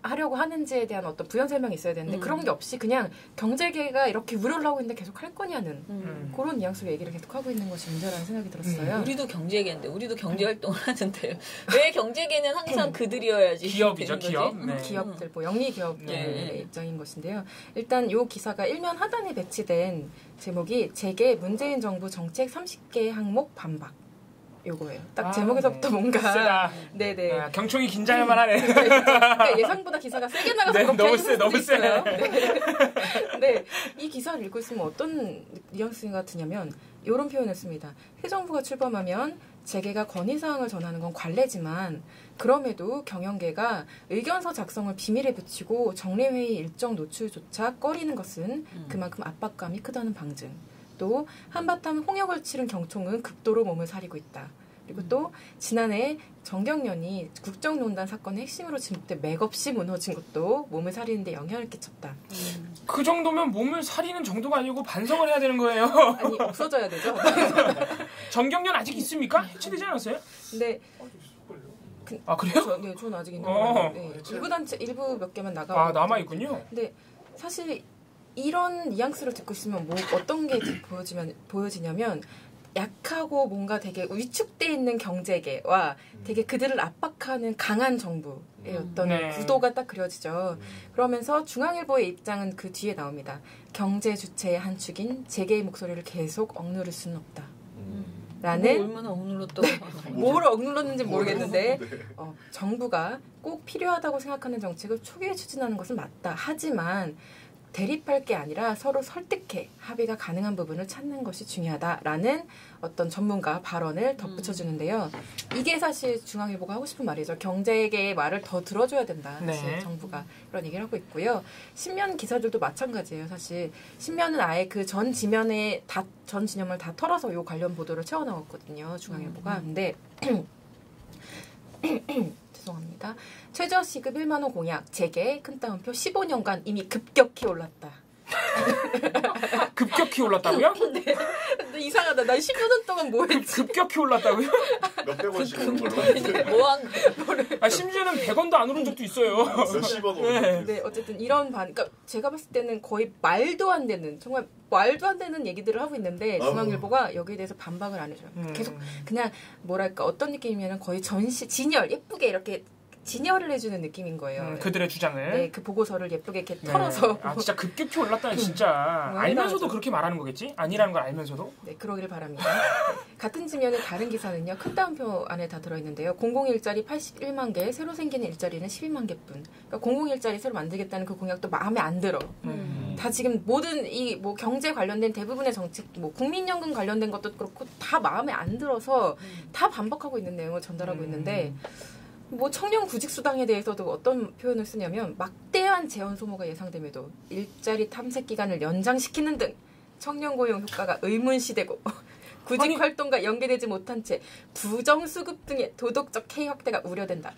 하려고 하는지에 대한 어떤 부연 설명이 있어야 되는데 그런 게 없이 그냥 경제계가 이렇게 우려를 하고 있는데 계속 할 거냐는 그런 뉘앙스로 얘기를 계속 하고 있는 것이 문제라는 생각이 들었어요. 우리도 경제계인데 우리도 경제 활동을 하는데요. 왜 경제계는 항상 그들이어야지 기업이죠, 기업. 거지? 네. 기업들, 뭐 영리 기업들의 네. 입장인 것인데요. 일단 이 기사가 일면 하단에 배치된 제목이 재계 문재인 정부 정책 30개 항목 반박. 요거예요. 딱 제목에서부터 네. 뭔가 세다. 네네. 아, 경총이 긴장할만 하네. 그러니까 예상보다 기사가 세게 나가서 네, 그렇게 너무 했을 세, 수도 너무 세. 있어요. 네. 네. 이 기사를 읽고 있으면 어떤 뉘앙스가 드냐면 이런 표현을 씁니다. 새 정부가 출범하면 재계가 건의사항을 전하는 건 관례지만 그럼에도 경영계가 의견서 작성을 비밀에 붙이고 정례회의 일정 노출조차 꺼리는 것은 그만큼 압박감이 크다는 방증. 또 한바탕 홍역을 치른 경총은 극도로 몸을 사리고 있다. 그리고 또 지난해 정경련이 국정농단 사건의 핵심으로 지목돼 맥없이 무너진 것도 몸을 사리는 데 영향을 끼쳤다. 그 정도면 몸을 사리는 정도가 아니고 반성을 해야 되는 거예요. 아니 없어져야 되죠. 정경련 아직 있습니까? 해체되지 않았어요? 근데 아 그래요? 저는 아직 있는 어. 거예요. 네. 일부 단체 일부 몇 개만 나가고 아 남아있군요. 근데 사실 이런 뉘앙스를 듣고 있으면 뭐 어떤 게 보여지냐면 약하고 뭔가 되게 위축돼 있는 경제계와 되게 그들을 압박하는 강한 정부의 어떤 네. 구도가 딱 그려지죠. 그러면서 중앙일보의 입장은 그 뒤에 나옵니다. 경제 주체의 한 축인 재계의 목소리를 계속 억누를 수는 없다. 라는 얼마나 억눌렀다고 뭘 억눌렀는지 모르겠는데 정부가 꼭 필요하다고 생각하는 정책을 초기에 추진하는 것은 맞다. 하지만 대립할 게 아니라 서로 설득해 합의가 가능한 부분을 찾는 것이 중요하다라는 어떤 전문가 발언을 덧붙여주는데요. 이게 사실 중앙일보가 하고 싶은 말이죠. 경제계의 말을 더 들어줘야 된다. 사실 네. 정부가 그런 얘기를 하고 있고요. 신면 기사들도 마찬가지예요. 사실 신면은 아예 그 전 지면에 전 진영을 다 털어서 요 관련 보도를 채워넣었거든요. 중앙일보가. 근데 죄송합니다. 최저 시급 1만 원 공약, 재계 큰 따옴표 15년간 이미 급격히 올랐다. 급격히 올랐다고요? 근데 이상하다. 난 10년 동안 뭐 했지? 급격히 올랐다고요? 몇백 원씩 오른 걸로. 뭐한 아, 심지어는 100원도 안 오른 적도 있어요. 몇십 원 오른 네. 것도 네, 어쨌든 이런 그러니까 제가 봤을 때는 거의 말도 안 되는 정말 말도 안 되는 얘기들을 하고 있는데 중앙일보가 여기에 대해서 반박을 안 해줘요. 계속 그냥 뭐랄까 어떤 느낌이면 거의 진열 예쁘게 이렇게 진열을 해주는 느낌인 거예요. 그들의 주장을. 네, 그 보고서를 예쁘게 이렇게 네. 털어서. 아, 진짜 급격히 올랐다니 진짜. 알면서도 그렇게 말하는 거겠지? 아니라는 걸 알면서도? 네, 그러기를 바랍니다. 네, 같은 지면의 다른 기사는요. 큰 따옴표 안에 다 들어있는데요. 공공일자리 81만 개, 새로 생기는 일자리는 12만 개뿐. 그러니까 공공일자리 새로 만들겠다는 그 공약도 마음에 안 들어. 다 지금 모든 이 뭐 경제 관련된 대부분의 정책, 뭐 국민연금 관련된 것도 그렇고 다 마음에 안 들어서 다 반박하고 있는 내용을 전달하고 있는데 뭐 청년 구직수당에 대해서도 어떤 표현을 쓰냐면 막대한 재원 소모가 예상됨에도 일자리 탐색 기간을 연장시키는 등 청년 고용 효과가 의문시되고 구직 활동과 연계되지 못한 채 부정수급 등의 도덕적 해이 확대가 우려된다.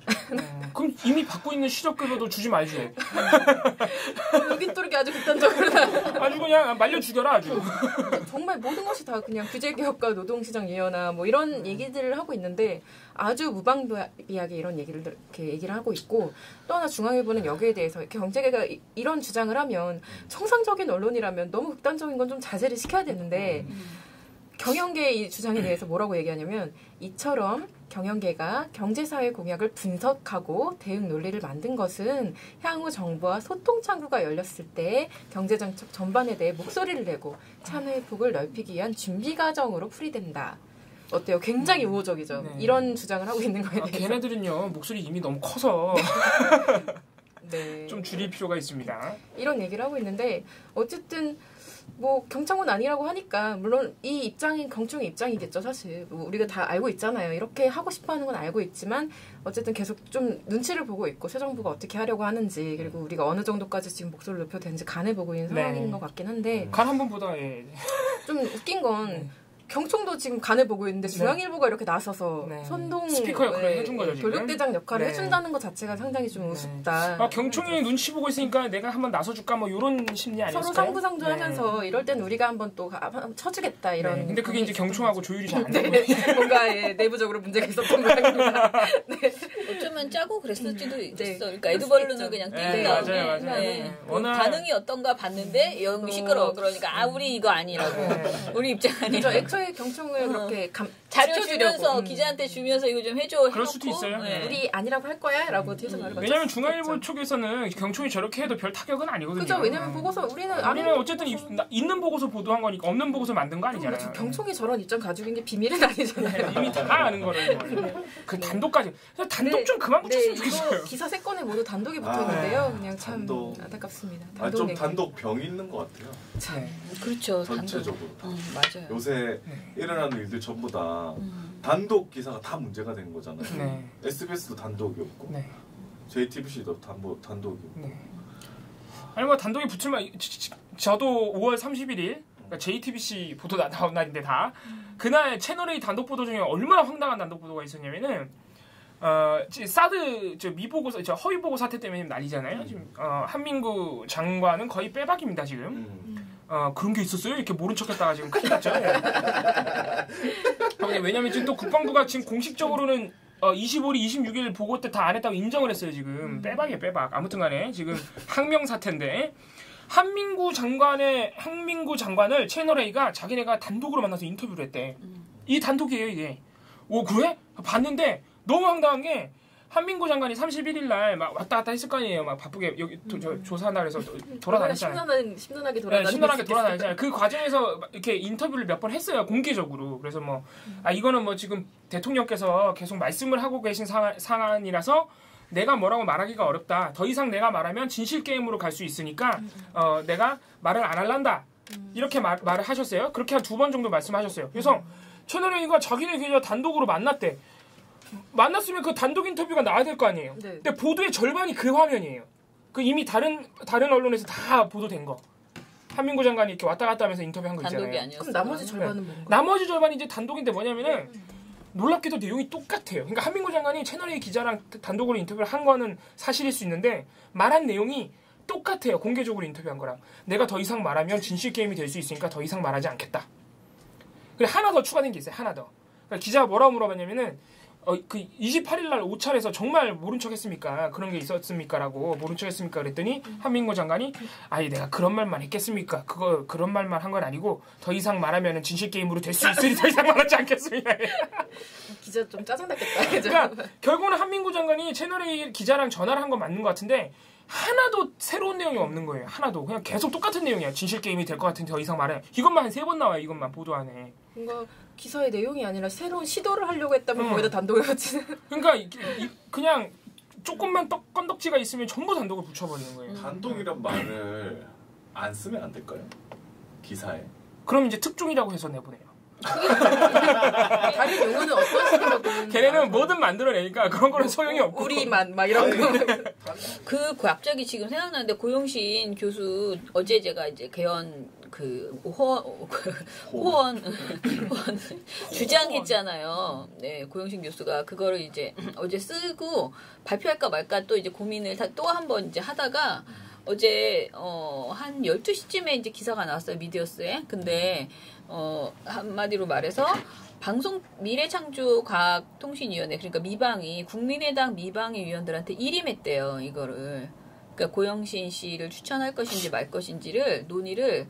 그럼 이미 받고 있는 실업급여도 주지 말지. 여긴 또 이렇게 아주 극단적으로 아주 그냥 말려 죽여라 아주. 정말 모든 것이 다 그냥 규제개혁과 노동시장 예연화 뭐 이런 얘기들을 하고 있는데 아주 무방비하게 이런 얘기를 이렇게 얘기를 하고 있고 또 하나 중앙일보는 여기에 대해서 경제계가 이런 주장을 하면 정상적인 언론이라면 너무 극단적인 건 좀 자제를 시켜야 되는데 경영계의 이 주장에 대해서 뭐라고 얘기하냐면 이처럼 경영계가 경제사회 공약을 분석하고 대응 논리를 만든 것은 향후 정부와 소통 창구가 열렸을 때 경제정책 전반에 대해 목소리를 내고 참여의 폭을 넓히기 위한 준비 과정으로 풀이된다. 어때요? 굉장히 우호적이죠. 네. 이런 주장을 하고 있는 거에 대해서. 걔네들은요 목소리 이미 너무 커서 네. 좀 줄일 필요가 있습니다. 이런 얘기를 하고 있는데 어쨌든 뭐 경청은 아니라고 하니까 물론 이 입장이 경청의 입장이겠죠. 사실 뭐 우리가 다 알고 있잖아요. 이렇게 하고 싶어하는 건 알고 있지만 어쨌든 계속 좀 눈치를 보고 있고 새 정부가 어떻게 하려고 하는지 그리고 우리가 어느 정도까지 지금 목소리를 높여도 되는지 간에 보고 있는 상황인 것 같긴 한데 간 한번 보다 좀 웃긴 건 경청도 지금 간을 보고 있는데 중앙일보가 이렇게 나서서 선동 스피커 역할을 해준 거죠, 지금. 돌격대장 역할을 해준다는 것 자체가 상당히 좀 우습다. 경총이 눈치 보고 있으니까 내가 한번 나서줄까 뭐 이런 심리 아니었을까요? 서로 상부상조하면서 이럴 땐 우리가 한번 또 쳐주겠다 이런. 근데 그게 이제 경총하고 조율이 잘 안 되고 뭔가 내부적으로 문제가 있었던 모양입니다. 어쩌면 짜고 그랬을지도 있어. 그러니까 에드벌룬을 그냥 띄운 다음에 맞아요. 워낙 반응이 어떤가 봤는데 영이 시끄러워. 그러니까 우리 이거 아니라고. 우리 입장 아니라고. 애초에 경총을 그렇게 자료 주면서 기자한테 주면서 이거 좀 해줘. 그럴 수도 있어요. 우리 아니라고 할 거야라고 뒤에서 말을 왜냐하면 중앙일보 쪽에서는 경총이 저렇게 해도 별 타격은 아니거든요. 그렇죠. 왜냐면 보고서 우리는 어쨌든 있는 보고서 보도한 거니까 없는 보고서 만든 거 아니잖아요. 그렇죠. 경총이 저런 입장 가지고 있는 게 비밀은 아니잖아요. 이미 다 아는 거를 그 단독까지 단독 좀 그만 붙였으면 좋겠어요. 기사 3건에 모두 단독이 붙었는데요. 그냥 참 안타깝습니다. 좀 단독 병이 있는 것 같아요. 그렇죠. 전체적으로. 맞아요. 요새 일어나는 일들 전부 다 단독 기사가 다 문제가 된 거잖아요. SBS도 단독이었고 JTBC도 단독이었고 아니 뭐 단독이 붙을만 저도 5월 31일 그러니까 JTBC 보도 나온 날인데 다 그날 채널A 단독 보도 중에 얼마나 황당한 단독 보도가 있었냐면은 사드 미보고 허위보고 사태 때문에 난리잖아요. 지금 한민구 장관은 거의 빼박입니다 지금. 그런 게 있었어요? 이렇게 모른 척했다가 지금 큰일 났죠. 왜냐면 지금 또 국방부가 지금 공식적으로는 25일, 26일 보고 때 다 안 했다고 인정을 했어요 지금. 빼박이에요 빼박. 아무튼간에 지금 항명 사태인데 한민구 장관을 채널A가 자기네가 단독으로 만나서 인터뷰를 했대. 이 단독이에요 이게. 오 그래? 봤는데 너무 황당한 게 한민구 장관이 31일 날 막 왔다 갔다 했을 거 아니에요. 막 바쁘게 여기 조사한다 그래서 돌아다녔잖아요. 심란하게 돌아다녔잖아요. 그 과정에서 이렇게 인터뷰를 몇 번 했어요. 공개적으로. 그래서 뭐 이거는 뭐 지금 대통령께서 계속 말씀을 하고 계신 상황이라서 내가 뭐라고 말하기가 어렵다. 더 이상 내가 말하면 진실 게임으로 갈 수 있으니까 내가 말을 안 할란다. 이렇게 말을 하셨어요. 그렇게 한 2번 정도 말씀하셨어요. 그래서 채널A가 자기네 기자 단독으로 만났대. 만났으면 그 단독 인터뷰가 나와야 될 거 아니에요. 근데 보도의 절반이 그 화면이에요. 그 이미 다른 언론에서 다 보도된 거. 한민구 장관이 이렇게 왔다 갔다 하면서 인터뷰한 거 있잖아요. 단독이 아니었어요. 그럼 나머지 절반은 뭔가? 나머지 절반이 이제 단독인데 뭐냐면은 놀랍게도 내용이 똑같아요. 그러니까 한민구 장관이 채널A 기자랑 단독으로 인터뷰를 한 거는 사실일 수 있는데 말한 내용이 똑같아요. 공개적으로 인터뷰한 거랑. 내가 더 이상 말하면 진실 게임이 될 수 있으니까 더 이상 말하지 않겠다. 그리고 하나 더 추가된 게 있어요. 하나 더. 그러니까 기자가 뭐라고 물어봤냐면은 그 28일 날 오찰에서 정말 모른 척 했습니까? 그런 게 있었습니까? 라고 모른 척 했습니까? 그랬더니 한민구 장관이 아니 내가 그런 말만 했겠습니까? 그런 말만 한 건 아니고 더 이상 말하면 진실 게임으로 될 수 있으니 더 이상 말하지 않겠습니다. 기자 좀 짜증났겠다. 그러니까 결국은 한민구 장관이 채널A 기자랑 전화를 한 건 맞는 것 같은데 하나도 새로운 내용이 없는 거예요. 하나도. 그냥 계속 똑같은 내용이야. 진실 게임이 될 것 같은데 더 이상 말해. 이것만 한 3번 나와요. 이것만 보도 안에. 뭔가 기사의 내용이 아니라 새로운 시도를 하려고 했다면 거기다 단독을 붙이는. 그러니까 그냥 조금만 건덕지가 있으면 전부 단독을 붙여버리는 거예요. 단독이란 말을 안 쓰면 안 될까요? 기사에. 그럼 이제 특종이라고 해서 내보내요. 다른 용어는 어떤 식으로 걔네는 뭐든 만들어내니까 그런 거는 소용이 없고 우리만 막 이런 거. 그 갑자기 지금 생각나는데 고용신 교수 어제 제가 이제 개헌 호언 주장했잖아요. 네, 고용신 교수가 그거를 이제 어제 쓰고 발표할까 말까 또 이제 고민을 또 한 번 이제 하다가 어제 한 12시쯤에 이제 기사가 나왔어요. 미디어스에. 근데 한마디로 말해서 방송 미래창조과학통신위원회 그러니까 미방이 국민의당 미방위 위원들한테 일임했대요. 이거를. 그러니까 고영신 씨를 추천할 것인지 말 것인지를 논의를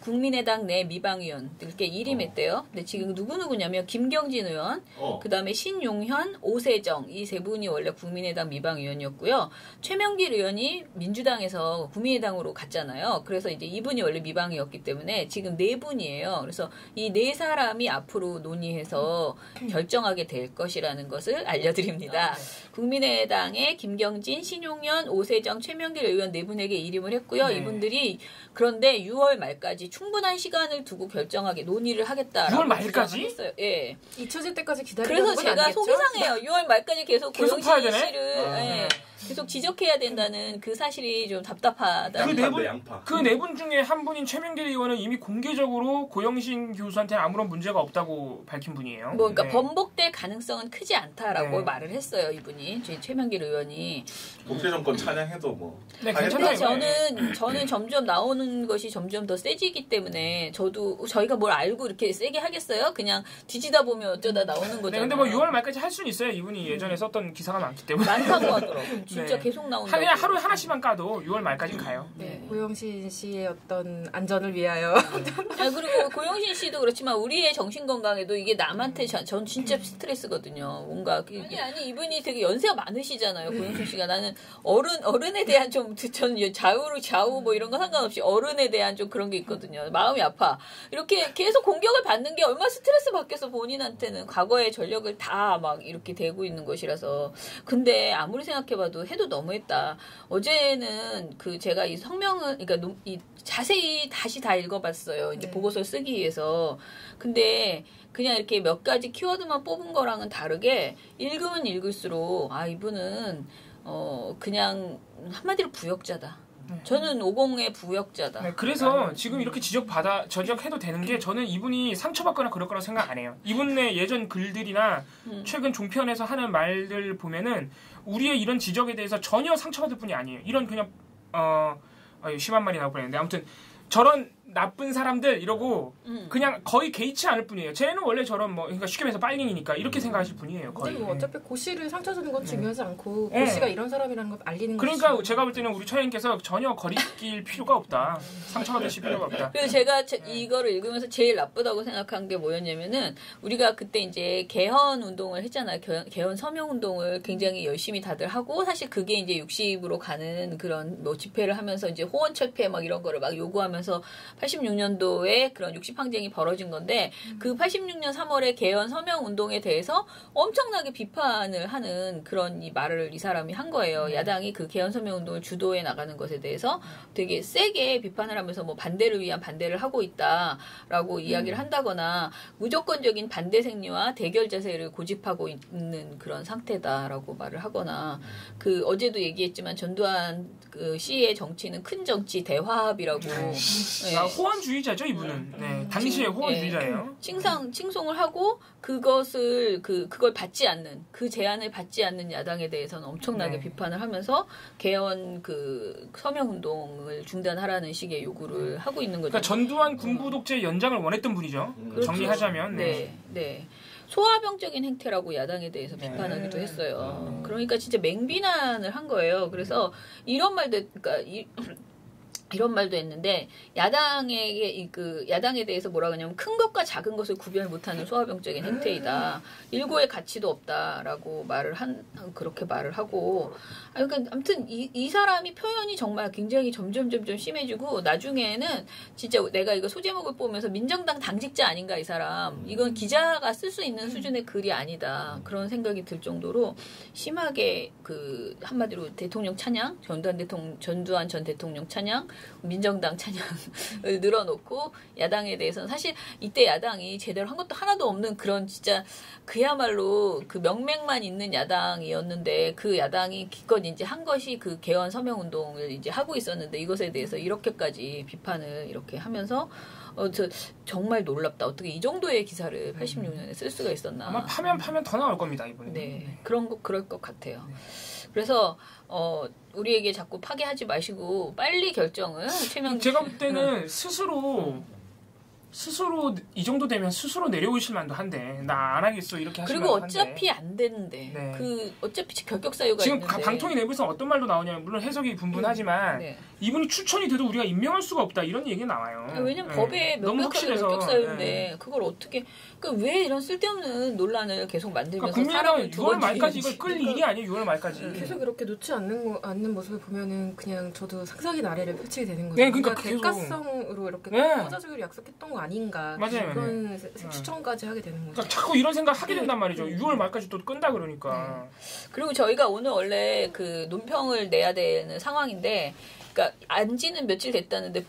국민의당 내 미방위원 이렇게 일임했대요. 근데 지금 누구냐면 김경진 의원, 그다음에 신용현, 오세정 이 세 분이 원래 국민의당 미방위원이었고요. 최명길 의원이 민주당에서 국민의당으로 갔잖아요. 그래서 이제 이분이 원래 미방이었기 때문에 지금 네 분이에요. 그래서 이 네 사람이 앞으로 논의해서 결정하게 될 것이라는 것을 알려드립니다. 국민의당의 김경진, 신용현, 오세정, 최명길 의원 네 분에게 일임을 했고요. 네. 이분들이 그런데 6월 말까지 충분한 시간을 두고 결정하게 논의를 하겠다라고 6월 말까지 했어요. 예. 잊혀질 때까지 기다리는 그래서 제가 속이 상해요. 6월 말까지 계속 고영신 씨를 예. 계속 지적해야 된다는 그 사실이 좀 답답하다. 그 네 분 중에 한 분인 최명길 의원은 이미 공개적으로 고영신 교수한테는 아무런 문제가 없다고 밝힌 분이에요. 뭐 그러니까 번복될 가능성은 크지 않다라고 말을 했어요. 이분이 최명길 의원이. 독재 정권 찬양해도 뭐. 네, 괜찮아요. 저는 점점 나오는 것이 점점 더 세지기 때문에 저희가 뭘 알고 이렇게 세게 하겠어요? 그냥 뒤지다 보면 어쩌다 나오는 거잖아요. 네, 근데 뭐 6월 말까지 할 수는 있어요. 이분이 예전에 썼던 기사가 많기 때문에. 많다고 하더라고요. 진짜 계속 나온다고. 그냥 하루에 하나씩만 까도 6월 말까지 가요. 네. 고영신 씨의 어떤 안전을 위하여. 그리고 고영신 씨도 그렇지만 우리의 정신 건강에도 이게 남한테 전 진짜 스트레스거든요. 뭔가 아니 이분이 되게 연세가 많으시잖아요. 고영신 씨가 나는 어른에 대한 전 좌우 뭐 이런 거 상관없이 어른에 대한 좀 그런 게 있거든요. 마음이 아파. 이렇게 계속 공격을 받는 게 얼마나 스트레스 받겠어 본인한테는. 과거의 전력을 다 막 이렇게 대고 있는 것이라서. 근데 아무리 생각해봐도 해도 너무했다. 어제는 제가 이 성명을 그러니까 이 자세히 다시 다 읽어봤어요. 이제 보고서를 쓰기 위해서. 근데 그냥 이렇게 몇 가지 키워드만 뽑은 거랑은 다르게 읽으면 읽을수록 이분은 그냥 한마디로 부역자다. 저는 50의 부역자다. 네, 그래서 지금 이렇게 지적해도 되는 게 저는 이분이 상처받거나 그럴 거라고 생각 안 해요. 이분의 예전 글들이나 최근 종편에서 하는 말들 보면은 우리의 이런 지적에 대해서 전혀 상처받을 뿐이 아니에요. 이런 그냥 심한 말이 나올 뻔했는데 아무튼 저런 나쁜 사람들 이러고 그냥 거의 개의치 않을 뿐이에요. 쟤는 원래 저런 그러니까 쉽게 말해서 빨갱이니까 이렇게 생각하실 분이에요. 거의. 근데 어차피 고씨를 상처 주는 건 중요하지 않고 고씨가 이런 사람이라는 걸 알리는 거죠. 그러니까 제가 볼 때는 우리 처장님께서 전혀 거리낄 필요가 없다. 상처받으실 필요가 없다. 그래서 제가 이거를 읽으면서 제일 나쁘다고 생각한 게 뭐였냐면은 우리가 그때 이제 개헌 운동을 했잖아요. 개헌 서명 운동을 굉장히 열심히 다들 하고 사실 그게 이제 60으로 가는 그런 집회를 하면서 이제 호원 철폐 막 이런 거를 막 요구하면서 86년도에 그런 60항쟁이 벌어진 건데 그 86년 3월에 개헌 서명 운동에 대해서 엄청나게 비판을 하는 그런 이 말을 이 사람이 한 거예요. 야당이 그 개헌 서명 운동을 주도해 나가는 것에 대해서 되게 세게 비판을 하면서 뭐 반대를 위한 반대를 하고 있다라고 이야기를 한다거나 무조건적인 반대 생리와 대결 자세를 고집하고 있는 그런 상태다라고 말을 하거나 어제도 얘기했지만 전두환 씨의 정치는 큰 정치 대화합이라고 호환주의자죠 이분은. 네, 당시에 호환주의자예요. 칭송을 하고 그걸 받지 않는 그 제안을 받지 않는 야당에 대해서는 엄청나게 비판을 하면서 개헌 서명 운동을 중단하라는 식의 요구를 하고 있는 거죠. 그러니까 전두환 군부 독재 연장을 원했던 분이죠. 그렇죠. 정리하자면. 네. 소화병적인 행태라고 야당에 대해서 비판하기도 했어요. 그러니까 진짜 맹비난을 한 거예요. 그래서 이런 말도 이런 말도 했는데 야당에 대해서 뭐라 그러냐면 큰 것과 작은 것을 구별 못하는 소화병적인 행태이다. 일고의 가치도 없다라고 그렇게 말을 하고 그러니까 아무튼 이 사람이 표현이 정말 굉장히 점점 심해지고 나중에는 진짜 내가 이거 소제목을 보면서 민정당 당직자 아닌가 이 사람. 이건 기자가 쓸 수 있는 수준의 글이 아니다. 그런 생각이 들 정도로 심하게 한마디로 대통령 찬양, 전두환 전 대통령 찬양, 민정당 찬양을 늘어놓고 야당에 대해서는 사실 이때 야당이 제대로 한 것도 하나도 없는 그런 진짜 그야말로 명맥만 있는 야당이었는데 그 야당이 기껏 이제 한 것이 개헌 서명 운동을 이제 하고 있었는데 이것에 대해서 이렇게까지 비판을 이렇게 하면서 저 정말 놀랍다. 어떻게 이 정도의 기사를 86년에 쓸 수가 있었나. 아마 파면 더 나올 겁니다 이번에. 네, 그럴 것 같아요. 그래서 우리에게 자꾸 파괴하지 마시고 빨리 결정을 제가 볼 때는 스스로 스스로 이 정도 되면 스스로 내려오실 만도 한데 나 안 하겠어 이렇게 하시면 그리고 어차피 안 되는데 네. 그 어차피 결격 사유가 지금 있는데 방통위 내부에서 어떤 말도 나오냐면 물론 해석이 분분하지만 네. 이분이 추천이 돼도 우리가 임명할 수가 없다 이런 얘기 나와요. 왜냐면 법에 명백하게 결격 사유인데 그걸 어떻게 그러니까 왜 이런 쓸데없는 논란을 계속 만들면서 국민의당은 6월 말까지 이걸 끌 일이 아니에요. 6월 말까지. 계속 이렇게 놓지 않는 모습을 보면은 그냥 저도 상상의 나래를 펼치게 되는 거죠. 네, 그러니까 대가성으로 이렇게 네. 호자주기로 약속했던 거 아닌가. 맞아요. 그런 추천까지 하게 되는 거죠. 그러니까 자꾸 이런 생각 하게 된단 말이죠. 6월 말까지 또 끈다 그러니까. 그리고 저희가 오늘 원래 그 논평을 내야 되는 상황인데, 그러니까 안지는 며칠 됐다는데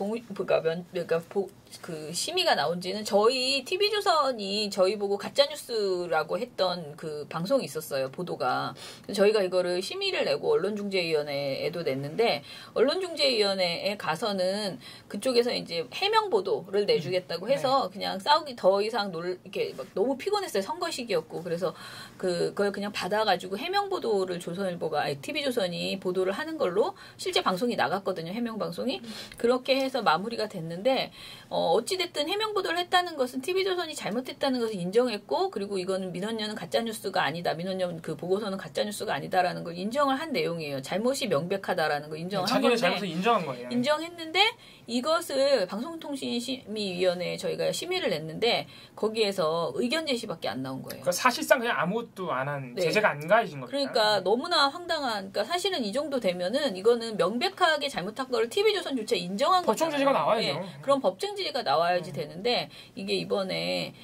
그 심의가 나온지는 저희 TV조선이 저희 보고 가짜뉴스라고 했던 그 방송이 있었어요. 보도가. 저희가 이거를 심의를 내고 언론중재위원회에도 냈는데 언론중재위원회에 가서는 그쪽에서 이제 해명 보도를 내주겠다고 해서 그냥 싸우기 더 이상 이렇게 막 너무 피곤했어요. 선거 시기였고 그래서 그걸 그냥 받아가지고 해명 보도를 TV조선이 보도를 하는 걸로 실제 방송이 나갔거든요. 해명 방송이 그렇게 해서 마무리가 됐는데. 어찌됐든 해명 보도를 했다는 것은 TV조선이 잘못했다는 것을 인정했고, 그리고 이거는 민원연은 가짜뉴스가 아니다. 민원연 그 보고서는 가짜뉴스가 아니다라는 걸 인정을 한 내용이에요. 잘못이 명백하다라는 걸 인정을 한 건데. 자기네 잘못을 인정한 거예요. 인정했는데, 이것을 방송통신심의위원회에 저희가 심의를 냈는데, 거기에서 의견 제시밖에 안 나온 거예요. 그러니까 사실상 그냥 아무것도 안 한 제재가 안 가해진 겁니다. 그러니까 너무나 황당한, 그러니까 사실은 이 정도 되면은 이거는 명백하게 잘못한 거를 TV조선조차 인정한 거죠. 법정 제재가 나와야죠. 네, 그런 법정 제재가 나와야지 되는데 이게 이번에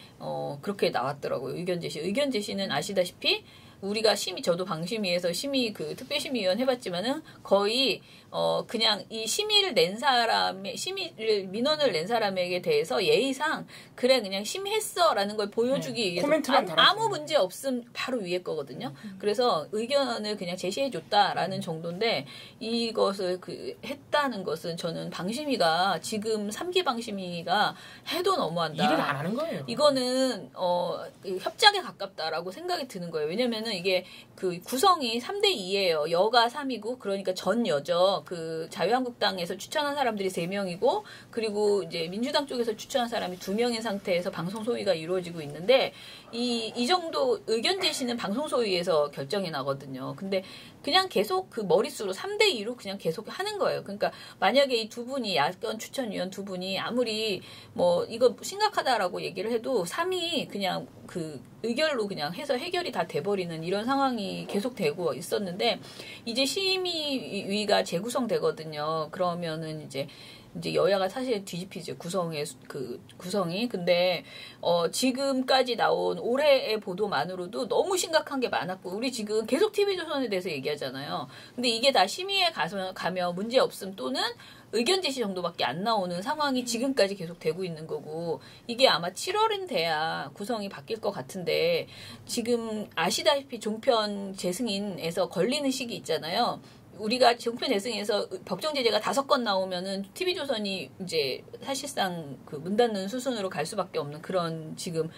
그렇게 나왔더라고요. 의견 제시는 아시다시피 우리가 저도 방심위에서 특별심의위원 해봤지만은 거의 그냥 이 민원을 낸 사람에게 대해서 예의상 그래 그냥 심의했어라는 걸 보여주기 위해서 아무 문제 없음 바로 위에 거거든요. 그래서 의견을 그냥 제시해줬다라는 정도인데 이것을 했다는 것은 저는 방심위가 지금 3기 방심위가 해도 너무한다. 일을 안 하는 거예요. 이거는 협작에 가깝다라고 생각이 드는 거예요. 왜냐면은 이게 그 구성이 3대2예요. 여가 3이고 그러니까 전 여죠. 그 자유한국당에서 추천한 사람들이 3명이고 그리고 이제 민주당 쪽에서 추천한 사람이 2명인 상태에서 방송 소위가 이루어지고 있는데 이 정도 의견 제시는 방송 소위에서 결정이 나거든요. 근데 그냥 계속 그 머릿수로 3대2로 그냥 계속 하는 거예요. 그러니까 만약에 이 두 분이 야권 추천위원 두 분이 아무리 뭐 이거 심각하다라고 얘기를 해도 3위 그냥 그 의결로 그냥 해서 해결이 다 돼버리는 이런 상황이 계속되고 있었는데 이제 심의위가 재구성되거든요. 그러면은 이제 여야가 사실 뒤집히죠. 구성이. 근데, 지금까지 나온 올해의 보도만으로도 너무 심각한 게 많았고, 우리 지금 계속 TV조선에 대해서 얘기하잖아요. 근데 이게 다 심의에 가면 문제 없음 또는 의견 제시 정도밖에 안 나오는 상황이 지금까지 계속 되고 있는 거고, 이게 아마 7월은 돼야 구성이 바뀔 것 같은데, 지금 아시다시피 종편 재승인에서 걸리는 시기 있잖아요. 우리가 종편 재승인에서 법정 제재가 5건 나오면은 TV조선이 이제 사실상 그 문 닫는 수순으로 갈 수밖에 없는 그런 지금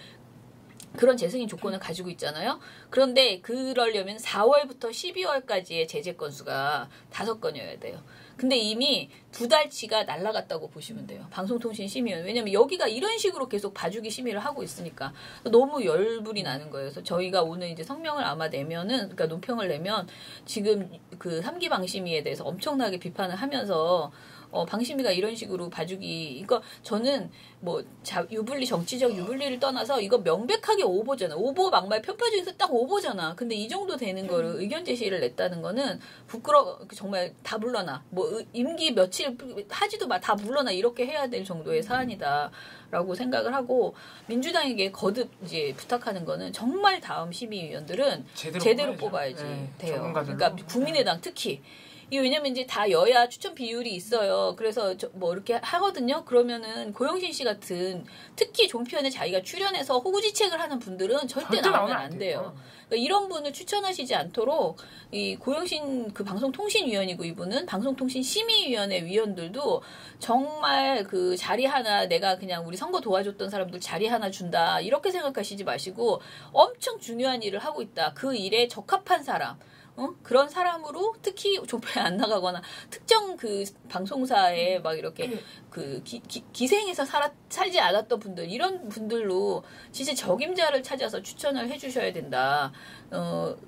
그런 재승인 조건을 가지고 있잖아요. 그런데 그러려면 4월부터 12월까지의 제재 건수가 5건이어야 돼요. 근데 이미 2달치가 날아갔다고 보시면 돼요. 방송통신심의위원. 왜냐면 여기가 이런 식으로 계속 봐주기 심의를 하고 있으니까 너무 열불이 나는 거예요. 그래서 저희가 오늘 이제 성명을 아마 내면은, 그러니까 논평을 내면 지금 그 3기 방심위에 대해서 엄청나게 비판을 하면서 방심위가 이런 식으로 봐주기, 이거 저는 뭐 정치적 유불리를 떠나서 이거 명백하게 오보잖아. 오보 막말 편파 중에서 딱 오보잖아. 근데 이 정도 되는 거를 의견 제시를 냈다는 거는 정말 다 물러나. 뭐 임기 며칠 하지도 마, 다 물러나 이렇게 해야 될 정도의 사안이다라고 생각을 하고 민주당에게 거듭 이제 부탁하는 거는 정말 다음 심의위원들은 제대로 뽑아야지 돼요. 그러니까 국민의당 특히. 왜냐면 이제 다 여야 추천 비율이 있어요. 그래서 뭐 이렇게 하거든요. 그러면은 고영신 씨 같은 특히 종편에 자기가 출연해서 호구지책을 하는 분들은 절대 나오면 안 돼요. 그러니까 이런 분을 추천하시지 않도록 이 고영신 그 방송통신위원이고 이분은 방송통신심의위원회 위원들도 정말 그 자리 하나 내가 그냥 우리 선거 도와줬던 사람들 자리 하나 준다 이렇게 생각하시지 마시고 엄청 중요한 일을 하고 있다. 그 일에 적합한 사람. 그런 사람으로 특히 조폐 안 나가거나 특정 그 방송사에 막 이렇게 그 기생해서 살지 않았던 분들 이런 분들로 진짜 적임자를 찾아서 추천을 해주셔야 된다.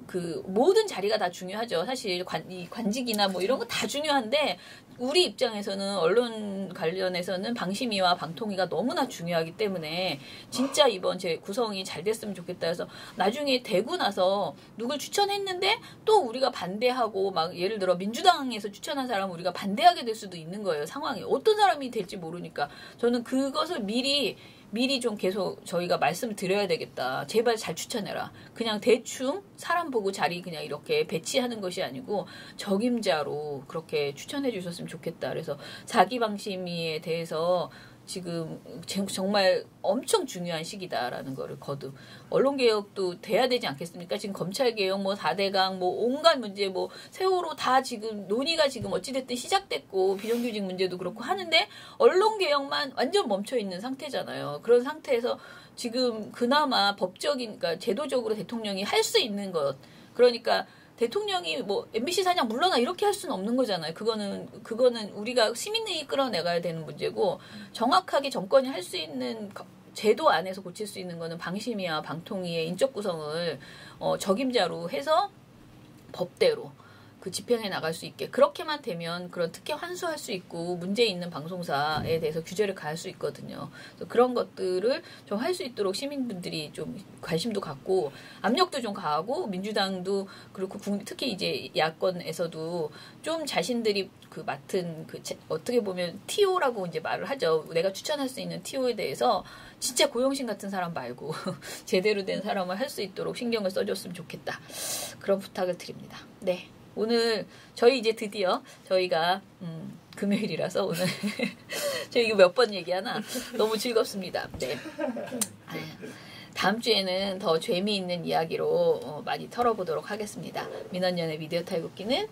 그 모든 자리가 다 중요하죠. 사실 관직이나 뭐 이런 거 다 중요한데 우리 입장에서는 언론 관련해서는 방심위와 방통위가 너무나 중요하기 때문에 진짜 이번 제 구성이 잘 됐으면 좋겠다 해서 나중에 되고 나서 누굴 추천했는데 또 우리가 반대하고 막 예를 들어 민주당에서 추천한 사람 우리가 반대하게 될 수도 있는 거예요. 상황이 어떤 사람이 될지 모르니까 저는 그것을 미리 좀 계속 저희가 말씀을 드려야 되겠다. 제발 잘 추천해라. 그냥 대충 사람 보고 자리 그냥 이렇게 배치하는 것이 아니고 적임자로 그렇게 추천해 주셨으면 좋겠다. 그래서 사기방심위에 대해서 지금 정말 엄청 중요한 시기다라는 거를 거듭 언론개혁도 돼야 되지 않겠습니까? 지금 검찰개혁, 뭐 4대강, 뭐 온갖 문제, 뭐 세월호 다 지금 논의가 지금 어찌됐든 시작됐고 비정규직 문제도 그렇고 하는데 언론개혁만 완전 멈춰있는 상태잖아요. 그런 상태에서 지금 그나마 법적인, 그러니까 제도적으로 대통령이 할 수 있는 것, 그러니까 대통령이 뭐 MBC 사장 물러나 이렇게 할 수는 없는 거잖아요. 그거는 우리가 시민의회 끌어내가야 되는 문제고 정확하게 정권이 할 수 있는 제도 안에서 고칠 수 있는 거는 방심위와 방통위의 인적 구성을 적임자로 해서 법대로 그 집행해 나갈 수 있게 그렇게만 되면 그런 특혜 환수할 수 있고 문제 있는 방송사에 대해서 규제를 가할 수 있거든요. 그래서 그런 것들을 좀 할 수 있도록 시민분들이 좀 관심도 갖고 압력도 좀 가하고 민주당도 그렇고 특히 이제 야권에서도 좀 자신들이 그 맡은 그 어떻게 보면 TO라고 이제 말을 하죠. 내가 추천할 수 있는 TO에 대해서 진짜 고용신 같은 사람 말고 제대로 된 사람을 할 수 있도록 신경을 써줬으면 좋겠다. 그런 부탁을 드립니다. 네. 오늘 저희 이제 드디어 저희가 금요일이라서 오늘 저희 이거 몇 번 얘기하나 너무 즐겁습니다. 네. 다음 주에는 더 재미있는 이야기로 많이 털어보도록 하겠습니다. 민원연의 미디어 탈곡기는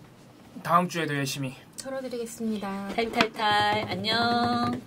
다음 주에도 열심히 털어드리겠습니다. 탈탈탈 안녕.